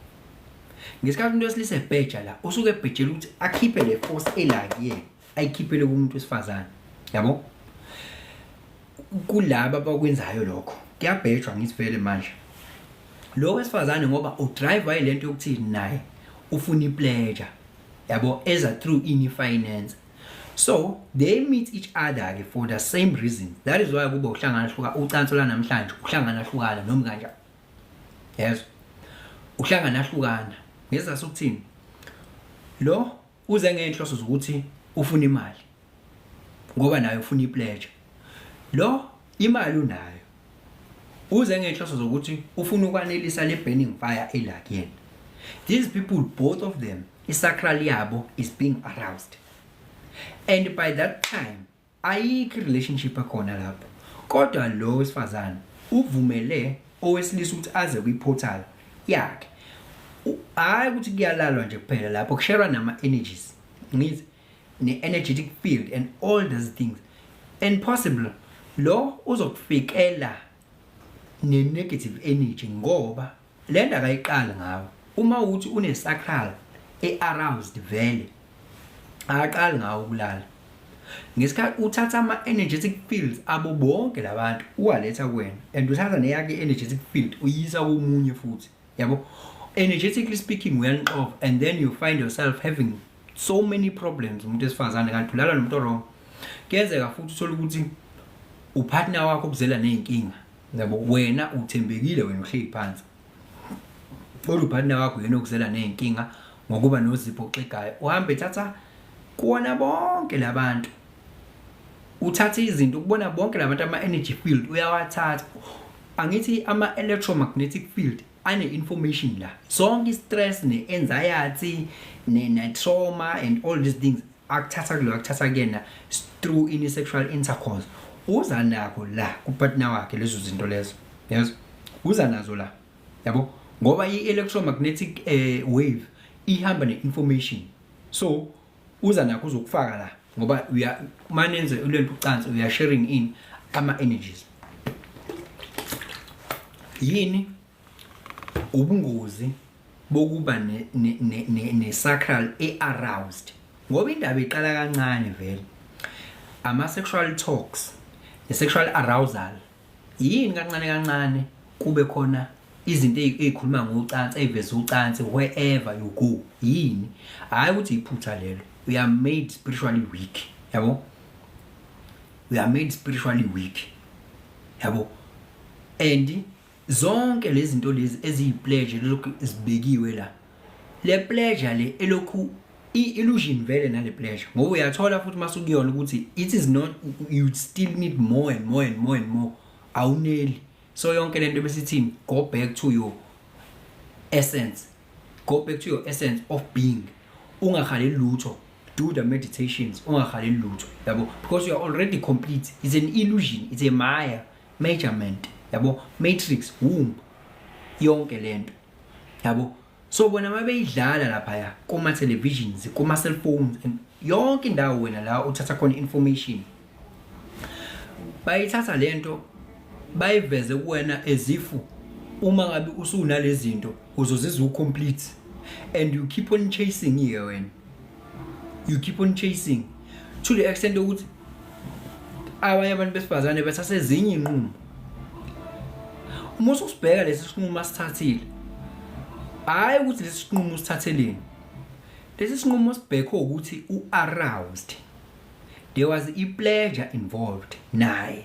Ngesikhathi umuntu wesilisa ebheja la, usuke ebhejela ukuthi akhiphe le force elaki yena, ayikhiphele kumuntu wesifazane, yabo. Kulaba abakwenzayo lokho kuyabhejwa ngithi vele manje lo wesifazane, ngoba udrive ayilento yokuthi naye ufuna pleasure, yabo, as a through finance. So they meet each other for the same reason. That is why kuba uhlangana hluka ucansi la namhlanje uhlangana hlukana noma kanjani, yes, uhlangana hlukana ngesizathu sokuthini? Lo uze ngenhloso zokuthi ufuna imali, ngoba naye ufuna pleasure. Lo imali unayo, uze ngenhloso zokuthi ufuna ukwanelisa le burning fire elaki yena. These people, both of them, isacral yabo is being aroused, and by that time ayikho relationship akhona lapho. Kodwa lo wesifazane uvumele owesilisa ukuthi aze kwi-portal yakhe, hayi ukuthi kuyalalwa nje kuphela lapho, kusharwa nama energies, ngithi ne-energetic field and all those things, and possible lo uzokufikela ne-negative energy, ngoba lento akayiqala ngawo. Uma uthi une-sacral e-aroused vele akaqali ngawo ukulala. Ngesikhathi uthatha ama-energetic fields abo bonke labantu uwaletha kuwena, and uthatha neyakhe energetic field uyisa komunye futhi, yabo. Energetically speaking uyanqoba, and then you find yourself having so many problems umuntu esifazane, kanti ulala nomuntu wrong. Kuyenzeka futhi uthole ukuthi upartner wakho ukuzela nezinkinga yabo wena uthembekile wena uhleli phansi upartner wakho yena ukuzela nezinkinga ngokuba nozipho oxegayo uhambe thatha kuona bonke labantu uthatha izinto ukubona bonke labantu ama energy field uyawathatha angithi ama electromagnetic field ane information la sonke stress ne anxiety ne trauma and all these things akuthatha kuyena through in sexual intercourse uza nakho la kupartner wakhe lezo zinto lezo yes uza nazo la yabo ngoba i-electromagnetic wave ihamba ne-information so uza nakho uzokufaka la ngoba manenze lento ucansi uya sharing in ama energies yini ubungozi bokuba ne sacral aroused ngoba indaba iqala kancane vele ama sexual talks the sexual arousal yini kancane kube khona izinto ezikhuluma ngocansi eziveza ucansi wherever you go yini hayi ukuthi iphutha lelo we are made spiritually weak yabo we are made spiritually weak yabo and zonke lezi zinto lezi eziyipleasure lokhu isibekiwe la le pleasure le elokhu illusion vele nale pleasure ngoba uyathola futhi masukuyona ukuthi it is not you still need more and more and more and more awuneli so yonke lento besithini go back to your essence of being ungakhaleli lutho do the meditations ungakhaleli lutho yabo because you are already complete it's an illusion it's a maya measurement yabo matrix womb yonke lento yabo so bona mabeyidlala lapha ya kuma televisions kuma cell phones and yonke indawo wena la uthatha khona information bayithatha lento bayiveze kuwena ezifu uma ngabe usunalezi zinto uzozizwa ucomplete and you keep on chasing here when you keep on chasing to the extent ukuthi abanye abantu besifazane bethatha ezinye inqumo uma usibheka lesi sinqumo asithathile hayi ukuthi lesi sinqumo usithatheleni lesi sinqumo sibhekho ukuthi aroused there was a pleasure involved naye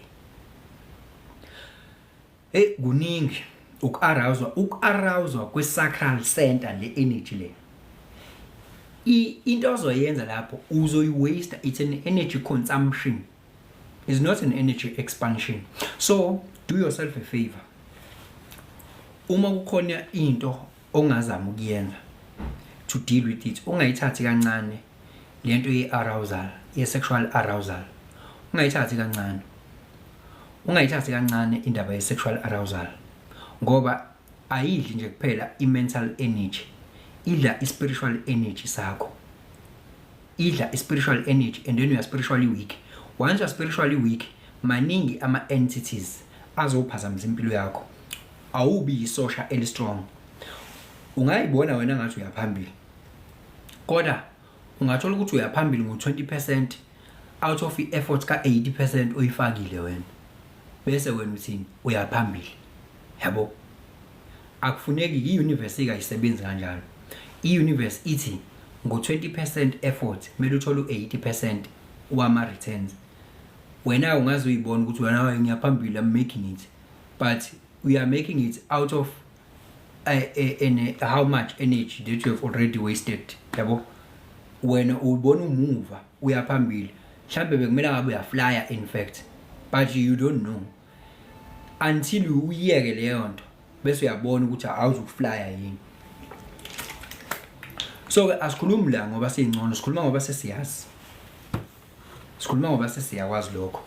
kuningi uku-arouswa kwe-sacral center le energy le into ozoyenza lapho uzoyi-waste it's an energy consumption it's not an energy expansion so do yourself a favor uma kukhona into ongazama ukuyenza to deal with it ungayithathi kancane lento ye-arousal ye-sexual arousal ungayithathi kancane indaba ye-sexual arousal ngoba ayidli nje kuphela i-mental energy idla i-spiritual energy sakho idla i-spiritual energy and then you are spiritually weak once you are spiritually weak maningi ama-entities azophazamisa impilo yakho awubi isosha eli-strong ungayibona wena ngathi uyaphambili kodwa ungathola ukuthi uyaphambili ngo-20% out of i-effort ka-80% oyifakile wena bese wena uthini uyaphambili yabo akufuneki i-universe ikayisebenzi kanjalo i-universe ithi ngo-20% effort kumele uthole u-80% wama returns wena ungaze uyibona ukuthi wena ngiyaphambili I'm making it but we are making it out of how much energy that you have already wasted yabo wena ubona umuva uyaphambili mhlambe bekumele ngabe uyaflya in fact but you don't know until uyeke leyo nto bese uyabona ukuthi awuzukuflya yini so asikhulumi la ngoba singcono sikhuluma ngoba sesiyazi siyakwazi lokho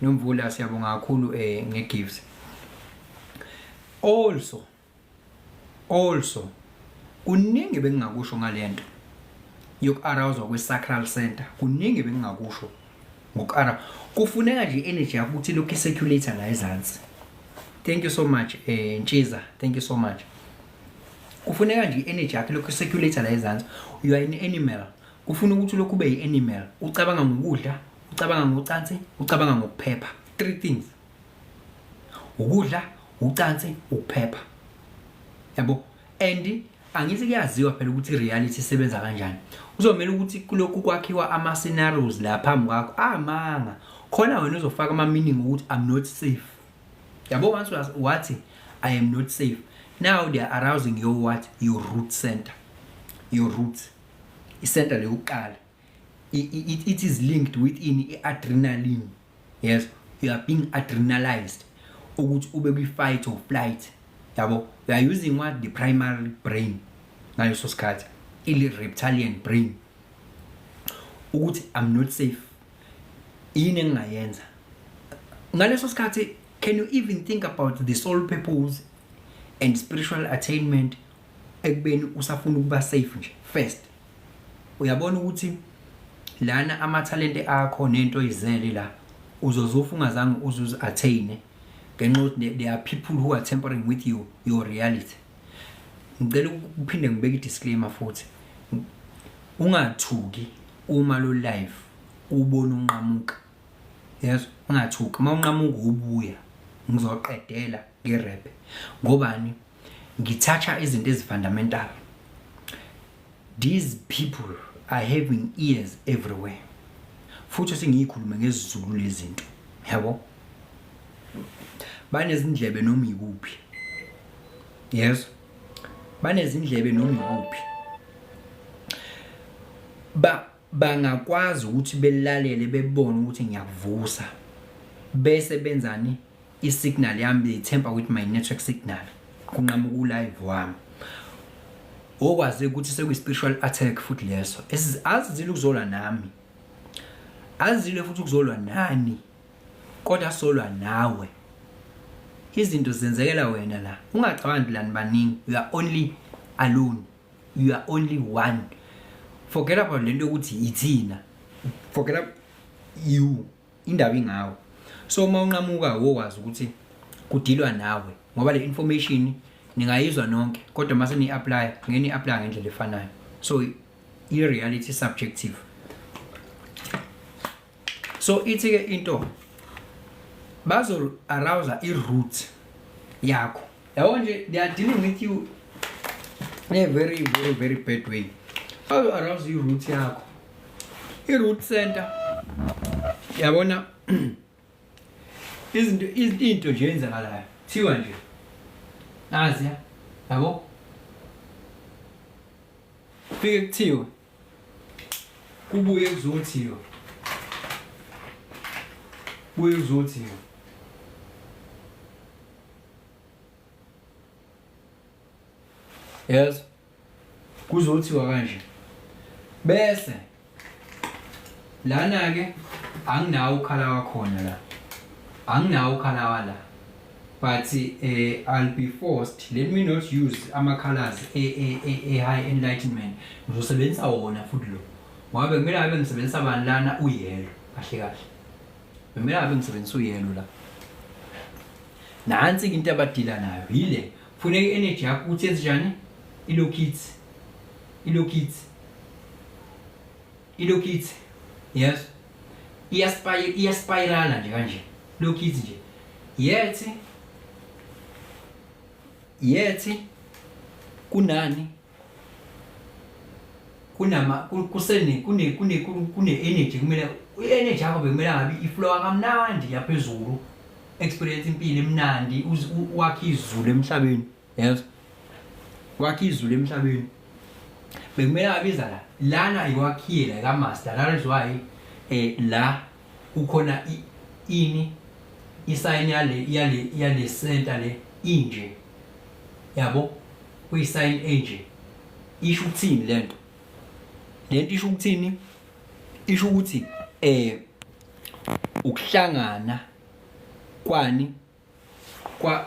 nomvula siyabonga kakhulu ngegifts also kuningi bengingakusho ngalento yoku-arouswa kwe-sacral center kuningi bengingakusho ngoku-arouswa kufuneka nje energy yakho ukuthi lokhu i-circulator la ezansi thank you so much Ntshiza thank you so much kufuneka nje energy yakho lokhu i-circulator la ezansi you are an animal kufuna ukuthi lokhu ube yi-animal ucabanga ngokudla ucabanga ngocansi ucabanga ngokuphepha 3 things ukudla ucansi ukuphepha yabo and angithi kuyaziwa phela ukuthi reality isebenza kanjani uzomela ukuthi kulokhu kwakhiwa ama scenarios la phambi kwakho amanga khona wena uzofaka ama meaning ukuthi I'm not safe. Yabo once what I am not safe. Now they are arousing your what? Your root center. Your roots. Center leyokuqala. It is linked within adrenaline. Yes, you are being adrenalized. Ukuthi ube kwi fight or flight. Yabo, you are using what? The primary brain. Ngaleso sikhathi, ile reptilian brain. Ukuthi I'm not safe. Yini engayenza? Ngaleso sikhathi, can you even think about the soul purpose and spiritual attainment ekubeni usafuna ukuba safe nje? First, uyabona ukuthi lana ama talent akho nento izele la uzozofa ungazange uzuze attain ngenxa ukuthi there are people who are tampering with your reality. Ngicela ukuphinde ngibeke disclaimer futhi. Ungathuki uma lo live ubona unqamuka. Yes, ungathuki. Uma unqamuka ubuya ngizoqedela ngerap. Ngobani? Ngithatha izinto ezifundamental. These people are having ears everywhere. Futhi singiyikhuluma ngesiZulu lezinto. Yabo? Banezindlebe noma ikuphi. Yes. Banezindlebe noma ikuphi. Bangakwazi ukuthi belalele bebone ukuthi ngiyakuvusa. Bese benzani? I-signal yami itemper with my network signal. Kunqamuka u-live wami. Okwazi ukuthi sekuyi-spiritual attack futhi leso. Azizile ukuzolwa nami. Azizile futhi ukuzolwa nani. Kodwa solwa nawe. Izinto zenzekela wena la. Ungacabangi lani baningi. You are only alone. You are only one. Forget about lento ukuthi ithina. Forget about you. Indaba ingawe. So uma unqamuka wokwazi ukuthi kudilwa nawe ngoba le information ningayizwa nonke kodwa mase ni apply ngeni apply ngendlela efanayo. So i reality subjective. So ithi ke into bazo arouse I root yakho. Yabo nje they are dealing with you in a very bad way. Bazo arouse I root yakho. I root center. Yabona izinto nje enzakalayo. Thiwa nje. Nazi ya. Yabo? Fike kuthiwa. Kubuye kuzothiwa. Buye kuzothiwa. Yes. Kuzothiwa kanje. Bese lana ke anginawo ukhala wakhona la. Anginawo ukhala wala. But I'll be forced. Let me not use ama colors a high enlightenment. Ngizosebenzisa wona futhi lo. Ngoba kumele abe ngisebenzisa bani lana uyelo kahle kahle. Kumele abe ngisebenzisa uyelo la. Nansi into abadila nayo yile. Funeka energy yakho ukuthi yenze njani? Ilokits. Yes. Iaspirala nje kanje. Lokits nje. Yethi kunani kune energy kumele energy yakho bekumele ngabe iflow kamnandi yaphezulu experience impilo emnandi wakhe izulu emhlabeni. Yes, wakhe izulu emhlabeni bekumele abiza la lana iwakhile ka master. That is why la ukhona ini isign yale center le inje. Yabo kuyi sign enje isho ukuthini lento isho ukuthini? Isho ukuthi ukuhlangana kwani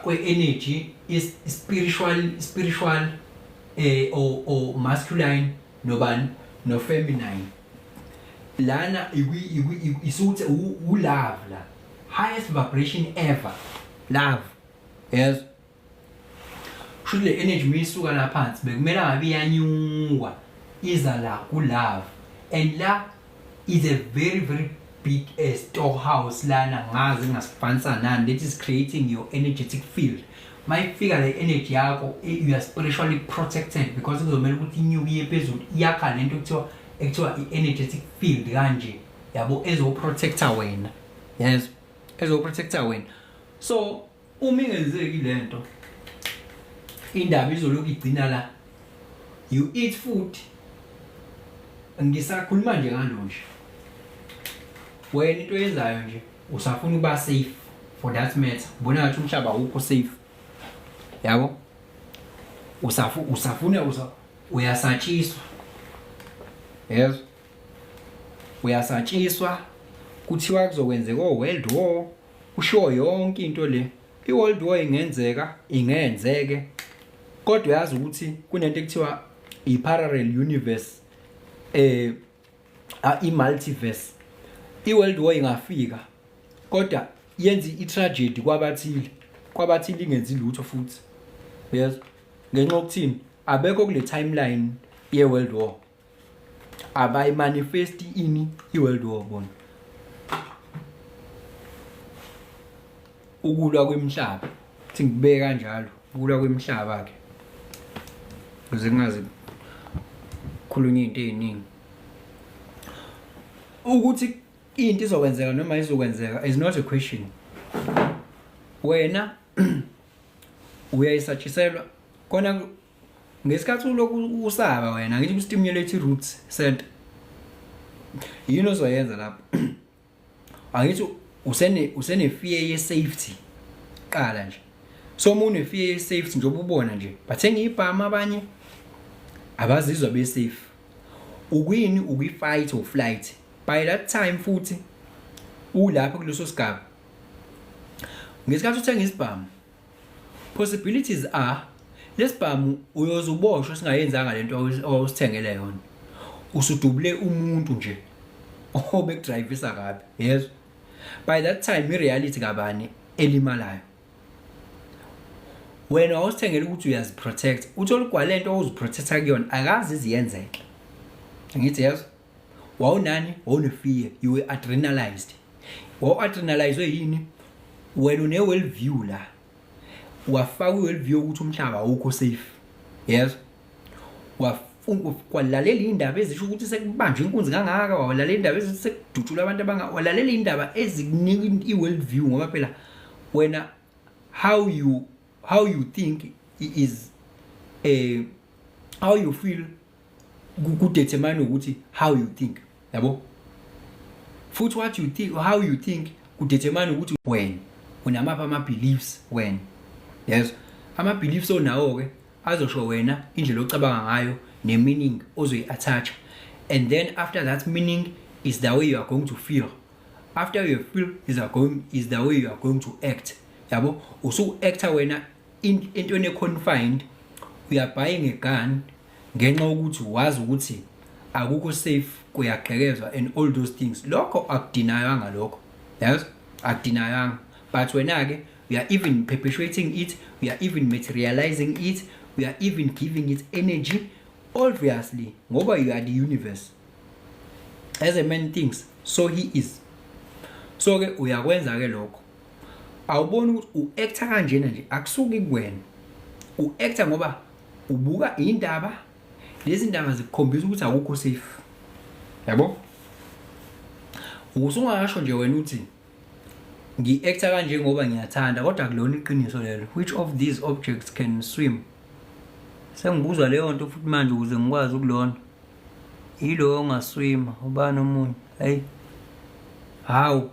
kwe energy is spiritual or masculine nobani no feminine. Lana isuthi love la highest vibration ever, love. Yes, should le energy misuka la phansi bekumele ngabe iyanyuka iza la ku love, and la is a very big storehouse lana ngazi ngasifanisa nani that is creating your energetic field. Mayifika le energy yakho you are spiritually protected because kuzomela ukuthi inyuke iyephezulu iyakha lento ekuthiwa I energetic field kanje yabo ezo protector wena. yes, ezoprotecta wena. So uma ingenzeki lento indaba izoloku igcina la, you eat food. Ngisakhuluma nje ngalo nje, wena into yenzayo nje usafuna ukuba safe for that matter. Ubona ngathi umhlaba awukho safe, yabo. Usafuna uyasatshiswa, yes, uyasatshiswa. Kuthiwa kuzokwenzeka world war, usho yonke into le. I-world war ingenzeke, kodwa yazi ukuthi kunento ekuthiwa i-parallel universe, i-multiverse. I-world war ingafika kodwa yenza i-tragedy kwabathile ingenzi lutho futhi, yes. Ngenxa yokuthini abekho kule timeline ye-world war, abayimanifesti ini i-world war bona. Ukulwa kwemhlaba,thi ngibeka kanjalo, ukulwa kwemhlaba ke ukuze ngazi khulunywa into eziningi ukuthi into izokwenzeka noma izokwenzeka is not a question. Wena uyayisatshiselwa kona ngesikhathi uloku usaba wena, ngithi ustimulate roots center yini ozoyenza lapho. Angithi usene fear ye safety qala nje. So uma une fear ye safety nje ububona nje bathenga ibhama, abanye abazizwa be safe. Ukwini ukwi-fight or flight by that time futhi ulapha kuleso sigaba. Ngesikhathi uthenga isibhamu, possibilities are lesibhamu uyozuboshwa singayenzanga lento owusithengele yona, usudubule umuntu nje obekudrivisa kabi, yes. By that time i-reality kabani elimalayo. Wena awusithengele ukuthi uyaziprotect, uthola kwalento oziprotecta kuyona akazi iziyenzeke. Ngithi yes, wawunani, wawune-fear, you were adrenalized. Wawu-adrenalizwe yini? Wena une-well view la, wafaka i-well view ukuthi umhlaba awukho safe, yes. Kwalalela indaba ezisho ukuthi sekubanjwe inkunzi kangaka, walalela indaba ezithi sekudutshula abantu walalela indaba ezikunika i-well view, ngoba phela wena how you think is how you feel kudetermine ukuthi how you think, yabo. Futhi what you think, how you think kudetermine ukuthi wena unamapha ama-beliefs wena, yes. Ama-beliefs onawo ke azosho wena indlela ocabanga ngayo ne-meaning ozoyi-attach, and then after that meaning is the way you are going to feel. After you feel is the way you are going to act, yabo. Usu-acta wena into confined, we are buying a gun ngenxa ukuthi wazi ukuthi akukho safe, kuyagqekezwa and all those things. Lokho akudinayanga lokho, yes, akudinayanga. But wena ke we are even perpetuating it, we are even materializing it, we are even giving it energy, obviously ngoba you are the universe. As a man thinks, so he is. So ke uyakwenza ke lokho, awubona ukuthi u-acta kanjena nje akusuki kuwena. U-acta ngoba ubuka indaba, lezi ndaba zikukhombisa ukuthi akukho safe, yabo. Usungasho nje wena uthi ngi-acta kanje ngoba ngiyathanda, kodwa kulona iqiniso lelo. Which of these objects can swim? Sengibuzwa leyo nto futhi manje ukuze ngikwazi ukulona. Yilo ongaswima, ubani omunye? Hey, how?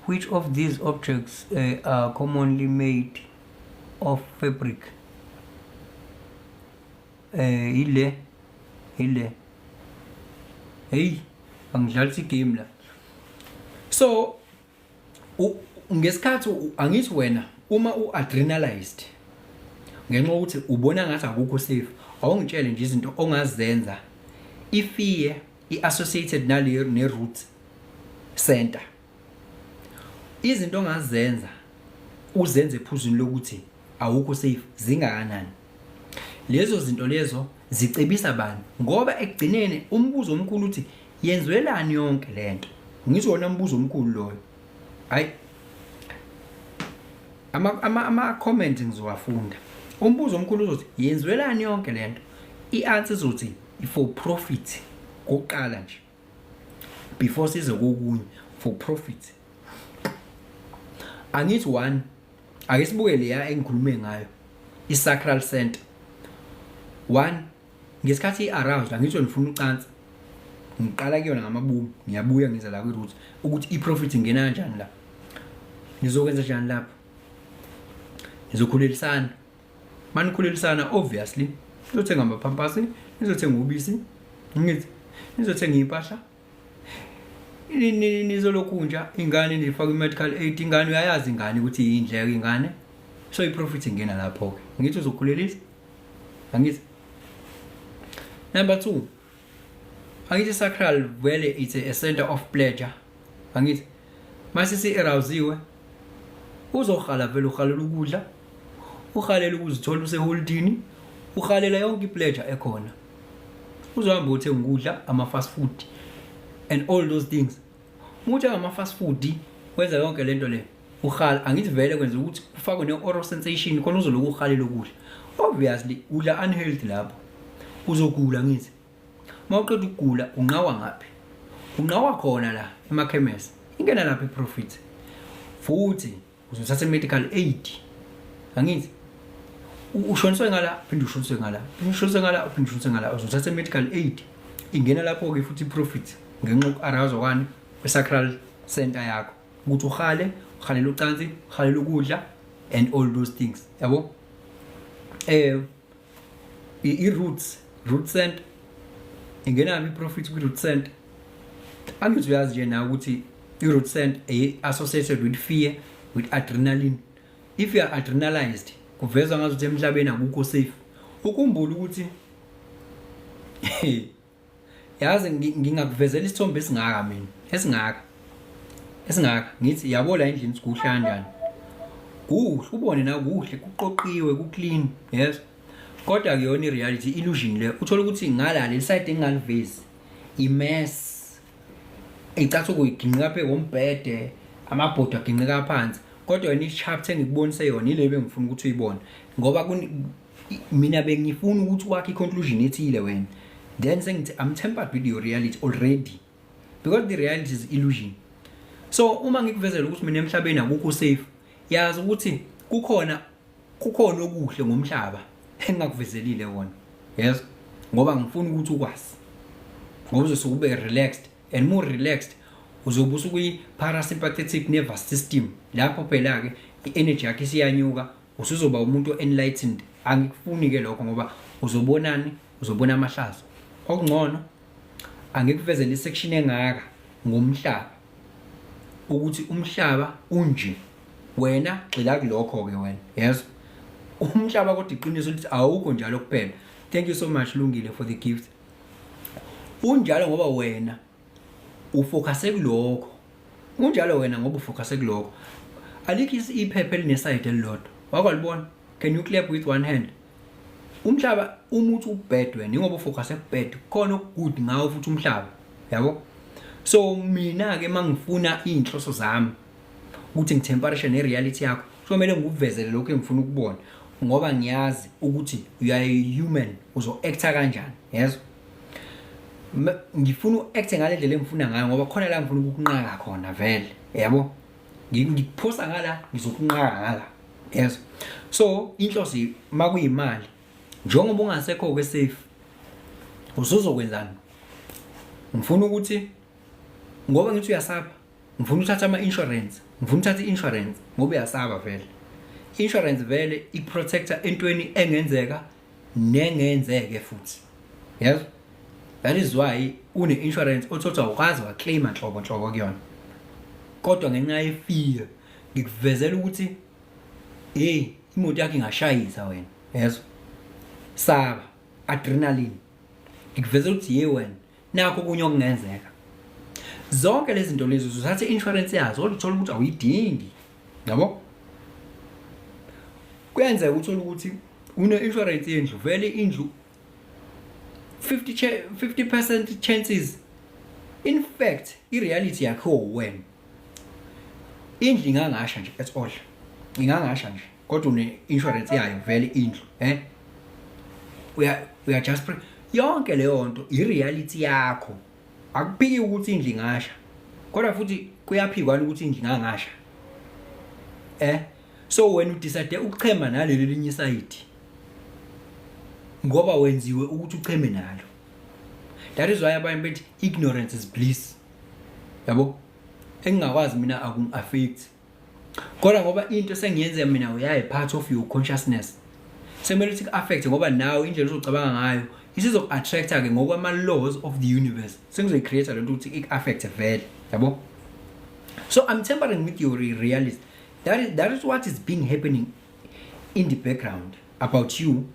Which of these objects are commonly made of fabric? Ile. Hey, angidlalisa igame la. So ngesikhathi angithi wena uma u-adrenalized ngenxa ukuthi ubona ngathi akukho safe, awungitshele nje izinto ongazenza ifear i-associated ne-root center. Izinto ongazenza uzenze ephuzwini lokuthi awukho safe zingakanani. Lezo zinto lezo zicebisa bani? Ngoba ekugcineni umbuzo omkhulu uthi yenzwelani yonke lento. Ngisho wona umbuzo omkhulu loyo. Hayi, ama-comment ngizowafunda. Umbuzo omkhulu uzothi yenzwelani yonke lento. I-answer izothi for profit kokuqala nje, before size kokunye, for profit. Angithi one ake sibuke leya engikhulume ngayo i-sacral center. One ngesikhathi i-aroused angithi ngifuna ucansi ngiqala kuyona ngamaboom ngiyabuya ngiza la kwi-root ukuthi i-profit ingena kanjani la ngizokwenza kanjani lapha ngizokhulelisana manikhulelisana obviously ngizothenga amaphampasi ngizothenga ubisi ngithi ngizothenga impahla nizolokunja ingane nifaka i-medical aid ingane uyayazi ingane ukuthi yindleko ingane so i-profit ingena lapho ke ngithi uzokhulelisa angithi. Number 2 angithi sacral vele it's a center of pleasure angithi masisi arousiwe uzokhala vele ukhalela ukudla ukhalela ukuzithola useholdini ukhalela yonke pleasure ekhona uzohamba uthenga ukudla ama fast food and all those things muthi ama fast food wenza yonke lento le ukhala angithi vele kwenza ukuthi ufakwe ne-oral sensation khona uzoloku ukhalela ukudla obviously udla unhealthy lapho uzogula ngithi mawuqeda ukugula unqawa ngaphi unqawa khona la emakhemesi ingena lapha iprofit futhi uzothatha medical aid angithi ushoniswe ngala phinde ushoniswe ngala ushoniswe ngala phinde ushoniswe ngala uzothatha medical aid ingena lapho ke futhi iprofit ngenxa yoku-arousal kwani kwe-sacral center yakho ukuthi ukhalela ucansi ukhalela ukudla and all those things yabo. Root center ingena i-profit kwi-root center angithi uyazi nje na ukuthi i-root center associated with fear with adrenaline. If you are adrenalized kuvezwa ngazuthi emhlabeni akukho safe ukhumbula ukuthi yazi ngingakuvezela isithombe esingaka mina esingaka ngithi yabo la endlini sikuhla kanjani kuhle ubone na kuhle kuqoqiwe ku-clean yes kodwa akuyona i-reality illusion le uthola ukuthi ngala le side engalivezi imess icatha ukuyiginqika phe ngombhede amabhodo aginqika phansi kodwa wena i-chapter engikubonise yona ile bengifuna ukuthi uyibone ngoba mina bengifuna ukuthi wakhe i-conclusion ethile wena then sengithi I'm tempered with your reality already because the reality is illusion. So uma ngikuvezela ukuthi mina emhlabeni akukho safe yazi ukuthi kukhona okuhle ngomhlaba engakuvezelile wona yes ngoba ngifuna ukuthi ukwazi ngoba uzosuka ube relaxed and more relaxed uzobusa kuyi-parasympathetic nervous system lapho phela ke i-energy yakhe isiyanyuka usuzoba umuntu enlightened. Angikufuni ke lokho ngoba uzobona amahlazo okungcono angikuvezela isection engaka ngomhlaba ukuthi umhlaba unje wena gxila kulokho ke wena yes umhlaba kodwa iqiniso lithi awukho njalo kuphela. Thank you so much Lungile for the gift. Unjalo ngoba wena ufocuse kulokho unjalo wena ngoba ufocuse kulokho alikho iphepha elineside elilodwa wakwalibona. Can you clap with one hand? Umhlaba umuthi ubad wena ngoba ufocuse kubad khona okugood ngawo futhi umhlaba yabo. So mina ke mangifuna inhloso zami ukuthi ngitemperature nereality yakho kumele ngikuvezele lokho engifuna ukubona ngoba ngiyazi ukuthi you are a human uzo-acta kanjani yes ngifuna u-acte ngale ndlela engifuna ngayo ngoba khona la ngifuna ukukunqaka khona vele yabo ngikuphosa ngala ngizokunqaka ngala yes. So inhloso makuyimali njengoba ungasekho ke safe usuzokwenzani ngifuna ukuthi ngoba ngithi uyasaba ngifuna uthatha ama-insurance ngifuna uthatha i-insurance ngoba uyasaba vele insurance vele i-protector entweni engenzeka nengenzeke futhi yes. That is why une-insurance othothi awukwazi waclaima nhlobo kuyona kodwa ngenxa ye-fear ngikuvezela ukuthi imoto yakho ingashayisa wena yes saba adrenaline ngikuvezela ukuthi wena nakho kunye okungenzeka zonke lezi zinto lezi uzothatha i-insurance yazo kodwa uthola ukuthi awuyidingi yabo. Kuyenzeka uthola ukuthi une-insurance yendlu vele indlu 50% chances in fact i-reality yakho wena indlu ingangasha nje at all ingangasha nje kodwa une-insurance yayo vele indlu uya just yonke leyo nto i-reality yakho akuphiki ukuthi indlu ingasha kodwa futhi kuyaphikwa ukuthi ngingangasha so when you decide ukuchema naleli linye side ngoba wenziwe ukuthi ucheme nalo. That is why abantu bethi ignorance is bliss. Yabo engingakwazi mina akungi-affect kodwa ngoba into sengiyenze mina uyaye part of your consciousness semele ukuthi ku-affect ngoba nawe indlela uzocabanga ngayo isizoku-attracta ke ngokwama-laws of the universe sengizoyi-create lento ukuthi iku-affect vele yabo. So I'm tampering with your reality. That is what is being happening in the background about you.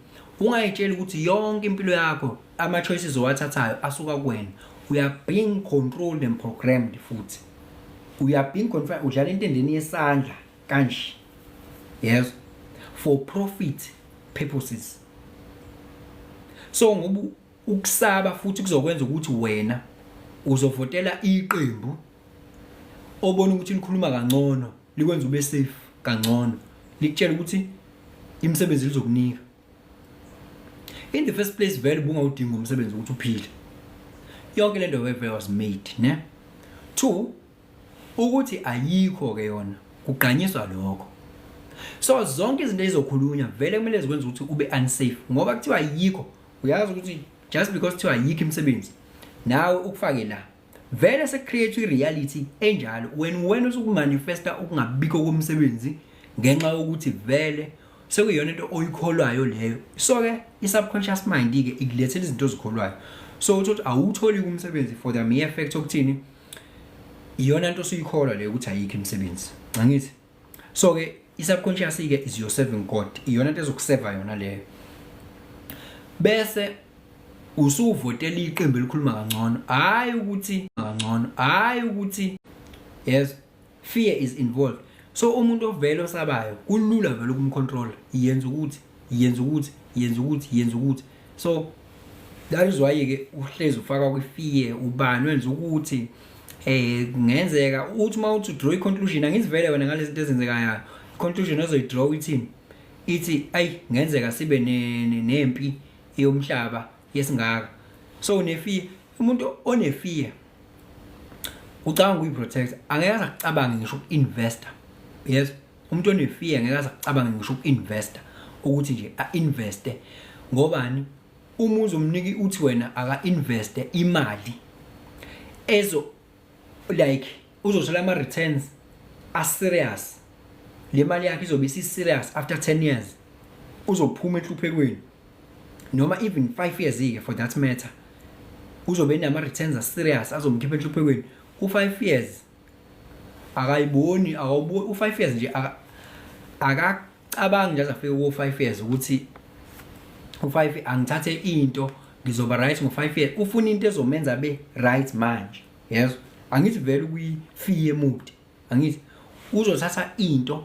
Ungayitshela ukuthi yonke impilo yakho ama-choices owathathayo asuka kuwena. We are being controlled and programmed futhi. We are being controlled udlala into endeni yesandla kanje. Yes, for profit purposes. So ngoba ukusaba futhi kuzokwenza ukuthi wena uzovotela iqembu obona ukuthi likhuluma kangcono likwenza ube safe kangcono likutshela ukuthi imisebenzi lizokunika. In the first place vele bungawudinga umsebenzi ukuthi uphile. Yonke lento weve was made, ne? 2 ukuthi ayikho ke yona kugqanyiswa lokho. So zonke izinto ezizokhulunywa vele kumele zikwenza ukuthi ube unsafe ngoba kuthiwa ayikho. Uyazi ukuthi just because kuthiwa ayikho imisebenzi nawe ukufake la vele se-create i-reality enjalo wena usukumanifesta ukungabikho komsebenzi ngenxa yokuthi vele sekuyiyona into oyikholwayo leyo. So ke i-subconscious mind ke ikulethela izinto ozikholwayo. So uthi awutholi kumsebenzi for the mere fact okuthini iyona into osuyikholwa leyo ukuthi ayikho imisebenzi. Ngithi so ke i-subconscious ke is your serving God. Iyona into ezokuseva yona leyo. Bese usuvotela iqembu elikhuluma kangcono hayi ukuthi yes fear is involved. So umuntu ovelo sabayo kulula vele ukumcontrol yenza ukuthi so that is why ke uhlezi ufaka kwi-fear ubani wenza ukuthi kungenzeka uthi mawuthi draw i-conclusion angizivele wena ngale zinto ezenzekayo conclusion ozoyidraw ithi ayi ngenzeka sibe nempi yomhlaba yesingaka. So ne-fear umuntu one-fear ucabanga ukuyi-protect angeke azacabanga ngisho uku-investor. Yes, umuntu one-fear angeke azacabanga ngisho uku-investor ukuthi nje a-investe ngobani uma uzomnika uthi wena aka-investe imali like uzothola ama-returns a-serious. Le mali yakhe izobe isi-serious after 10 years uzophuma enhluphekweni noma even 5 years ke for that matter uzobe nama-returns a-serious azomkhipha enhluphekweni. U5 years akayiboni u5 years nje akacabangi nje azafika ku5 years ukuthi u5 angithathe into ngizoba right ngo5 years. Ufuna into ezomenza be right manje. Yes, angithi vele kwi-fear mode angithi uzothatha into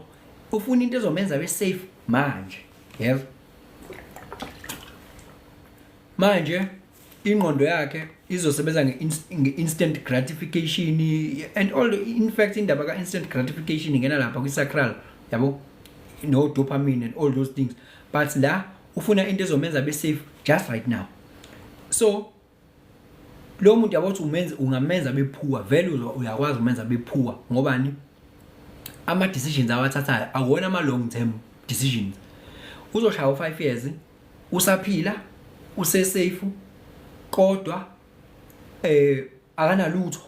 ufuna into ezomenza be safe manje. Yes, manje ingqondo yakhe izosebenza nge-instant gratification and all in fact indaba ka-instant gratification ingena lapha kwi-sacral yabo no dopamine and all those things but la ufuna into ezomenza be safe just right now. So lo muntu yabothi ungamenza bephua vele uyakwazi umenza bephua ngobani ama decisions awathathayo awona ama long term decisions. Uzoshaya u5 years usaphila safe kodwa akanalutho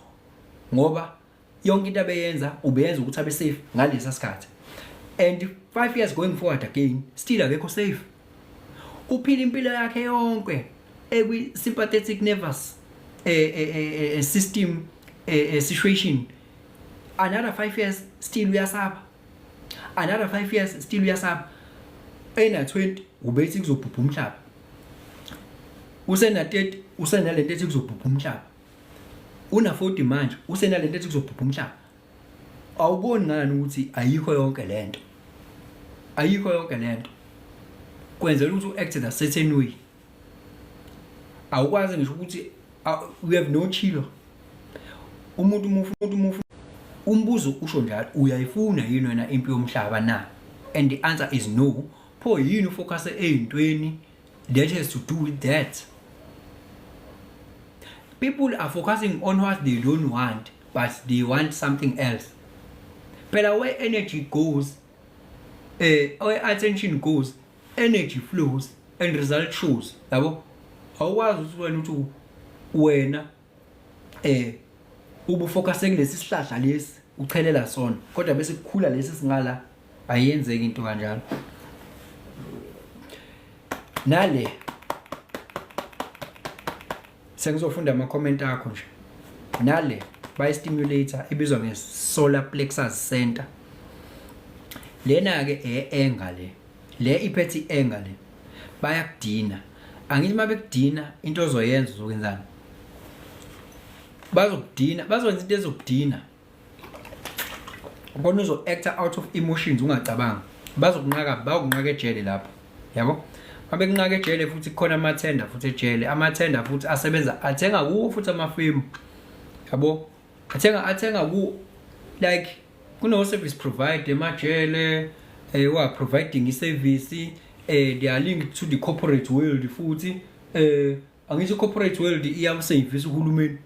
ngoba yonke into abeyenza ubeyenza ukuthi abe safe ngalesa sikhathi and 5 years going forward again still akekho safe. Uphila impilo yakhe yonke ekwi sympathetic nervous system situation. Another 5 years still uyasaba, another 5 years still uyasaba. Ena 20 ubethi kuzobhubha umhlaba, usena 30 usenalento ethi kuzobhubha umhlaba, una 40 manje usenalento ethi kuzobhubha umhlaba. Awuboni ngani ukuthi ayikho yonke lento, ayikho yonke lento kwenzela ukuthi uact a certain way. Awukwazi ngisho ukuthi we have no chilo. Umuntu umbuzo usho njalo uyayifuna yini wena impilo yomhlaba na, and the answer is no. Pho yini ufocus eyintweni that has to do with that? People are focusing on what they don't want, but they want something else. Phela where energy goes, where attention goes, energy flows and result shows. Yabo awukwazi ukuthi wena uthi wena ubufocuse kulesi sihlahla lesi uchelela sona kodwa bese kukhula lesi singala ayenzeki into kanjalo. Nale sengizofunda ama comment akho nje. Nale by stimulator ibizwa nge solar plexus center. Lena ke enga le iphethe enga le bayakudina. Angithi mabekudina into ozoyenza uzokwenzani? Bazokudina, bazokwenza into ezokudina. Ubona uzo actor out of emotions ungacabanga. Bazokunqaka ejele lapho. Yabo? Mabekunqaka ejele futhi khona amathenda futhi ejele. Amathenda futhi asebenza athenga kuwo futhi amafemu. Yabo? Athenga ku like kuno service provider emajele wa providing service they are linked to the corporate world futhi angithi corporate world iyamservice uhulumeni.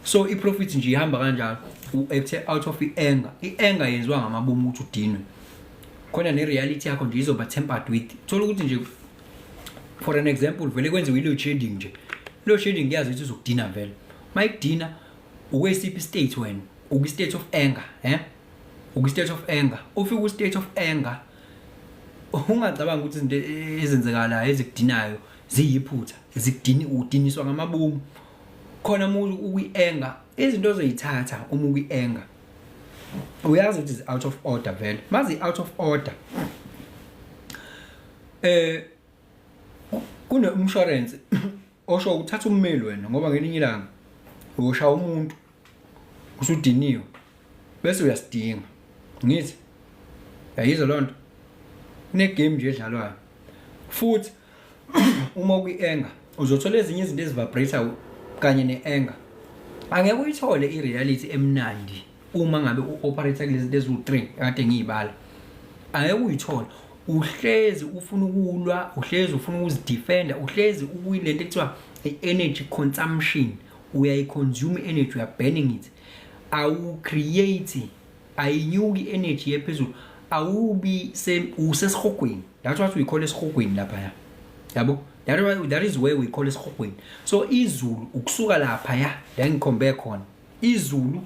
So I profit nje ihamba kanjalo u-act out of anger. I-anger yenziwa ngamabomu ukuthi udinwe. Khona ne reality yakho nje izoba tempered with. Thola ukuthi nje for an example vele kwenziwe load shedding nje. Load shedding kuyazi ukuthi uzokudina vele. Mayikudina ukwesiphi state wena? Uku state of anger, uku state of anger. Ufika ku state of anger ungacabanga ukuthi izinto ezenzekala ezikudinayo ziyiphutha. Udiniswa ngamabomu. Khona umuntu ukwi-anger izinto ozoyithatha uma ukwi-anger uyazi ukuthi is out of order vele. Mazi out of order kune insurance osho ukuthatha ummeli wena ngoba ngelinye ilanga uyosha umuntu usudiniwe bese uyasidinga ngithi yayizwa lonto kune game nje edlalwayo futhi uma ukwi-anger uzothola ezinye izinto ezivibrate kanye ne-anger. Angeke uyithole i-reality emnandi uma ngabe u-operate kulezi zinto eziwu-3 kade ngiyibala. Angeke uyithole. Uhlezi ufuna ukulwa, uhlezi ufuna ukuzidefenda, uhlezi ukuyilento ekuthiwa i-energy consumption. Uyayi-consume energy, uya burning it. Awu-create, ayinyuki energy yephezulu. Awubi usesihogweni. That's what we call esihogweni lapha. Yabo? That is where we call it esihogweni. So izulu ukusuka lapha ya la ngikhombe khona. Izulu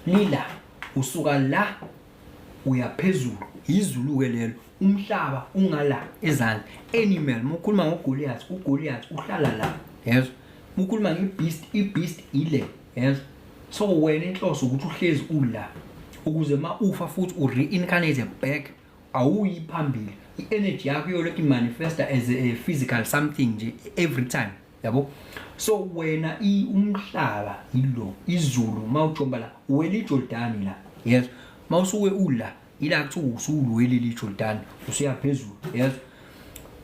lila usuka la uyaphezulu. Izulu ke lelo. Umhlaba ungala ezantsi. Animal mukhuluma ngoGoliath, uGoliath uhlala la. Yes. Mukhuluma ngebeast, ibeast ile. Yes. So wena inhloso ukuthi uhlezi ula ukuze ufa futhi reincarnate back awuyi phambili. I-energy yakho yolokhu manifesta as a physical something nje every time. Yabo? So wena umhlaba ilo izulu mawujomba la uwela iJordan la. Yes. Mawusuke ula ila kuthi usuwelile iJordan usiyaphezulu. Yes.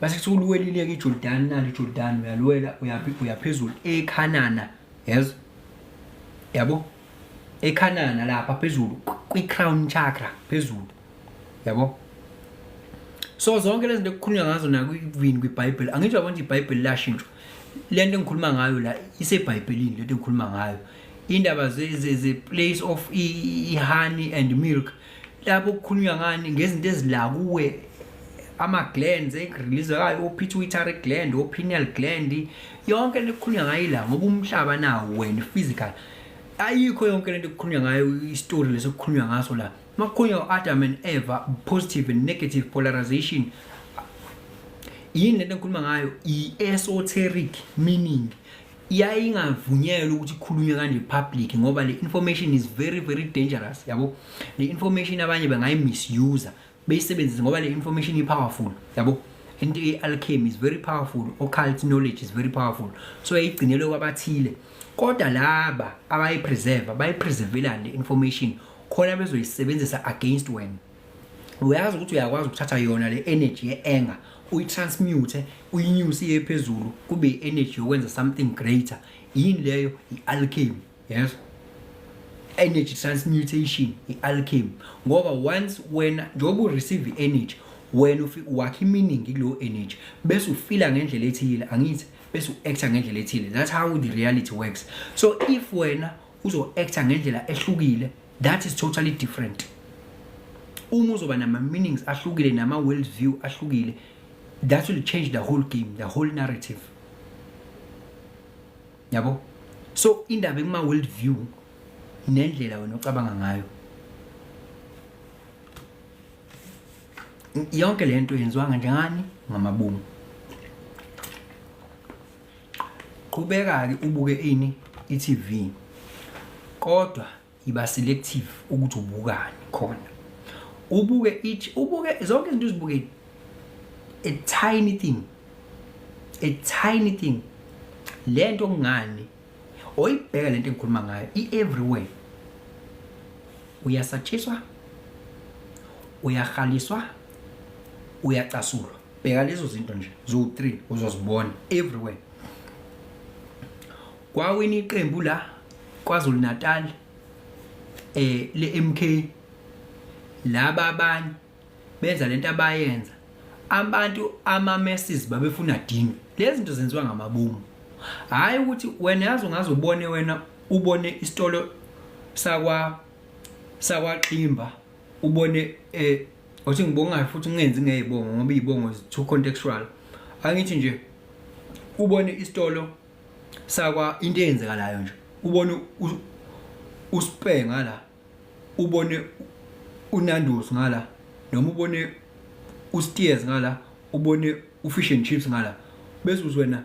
Base kuthi uwelile ke iJordan nali iJordan uyalwela uyaphezulu eKhanana. Yes. Yabo? eKhanana lapha phezulu kwi-crown chakra phezulu. Yabo? So zonke lezi zinto ekukhulunywa ngazo na kwivini kwiBhayibheli angithi abantu iBhayibheli lashintshwa. Lento engikhuluma ngayo la iseBhayibhelini lento engikhuluma ngayo. Indaba ze place of honey and milk lapho kukhulunywa ngani ngezinto ezila kuwe ama glands ekureleasekayo pituitary gland pineal gland yonke le kukhulunywa ngayo la ngoba umhlaba nawo wena physical ayikho yonke lento ekukhulunywa ngayo istory lesekukhulunywa ngaso la. Makukhulunywa Adam and Eva positive and negative polarization yini lento engikhuluma ngayo i-esoteric meaning iyayingavunyelwa ukuthi ikhulunywe kanje public ngoba le information is very very dangerous. Yabo? Le information abanye bangayi misuse beyisebenzisa ngoba le information is powerful. Yabo? Into alchemy is very powerful, occult knowledge is very powerful. So ayigcinelwe kwabathile kodwa laba abayipreservela le information khona bezoyisebenzisa against wena. Uyazi ukuthi uyakwazi ukuthatha yona le energy ye-anger uyitransmute uyinyuse iye phezulu kube energy yokwenza something greater. Yini leyo? I-alchemy. Yes. Energy transmutation, i-alchemy. Ngoba once wena njengoba receive energy wena ufika wakhe meaning kulo energy bese ufila ngendlela ethile angithi bese uacta ngendlela ethile. That's how the reality works. So if wena uzo actor ngendlela ehlukile, that is totally different. Uma uzoba nama meanings ahlukile nama world view ahlukile, that will change the whole game, the whole narrative. Yabo? So indaba kuma world view nendlela wena ocabanga ngayo, yonke lento yenziwa njengani ngamabomu. Qhubeka ke ubuke ini iTV, kodwa iba selective ukuthi ubukani khona. Ubuke zonke izinto uzibuke a tiny thing. Lento ngani oyibheka lento engikhuluma ngayo everywhere. Uyasathiswa, uyahaliswa, uyacasulwa. Bheka lezo zinto nje zo3 uzozibona everywhere. Kwawini iqembu la KwaZulu Natal le MK, laba abanye benza lento abayenza, abantu ama messes babefuna dini. Lezi zinto zenziwa ngamabomu. Hayi ukuthi wena yazi ungazobone wena ubone isitolo sakwa Qimba, ubone othi ngibonga futhi ungenzi ngezibongo ngoba izibongo is too contextual. Angithi nje ubone isitolo sakwa into eyenzekalayo nje, ubone uSpeng ngala, ubone uNando's ngala, noma ubone uSteers ngala, ubone uFish and Chips ngala, bese uzwena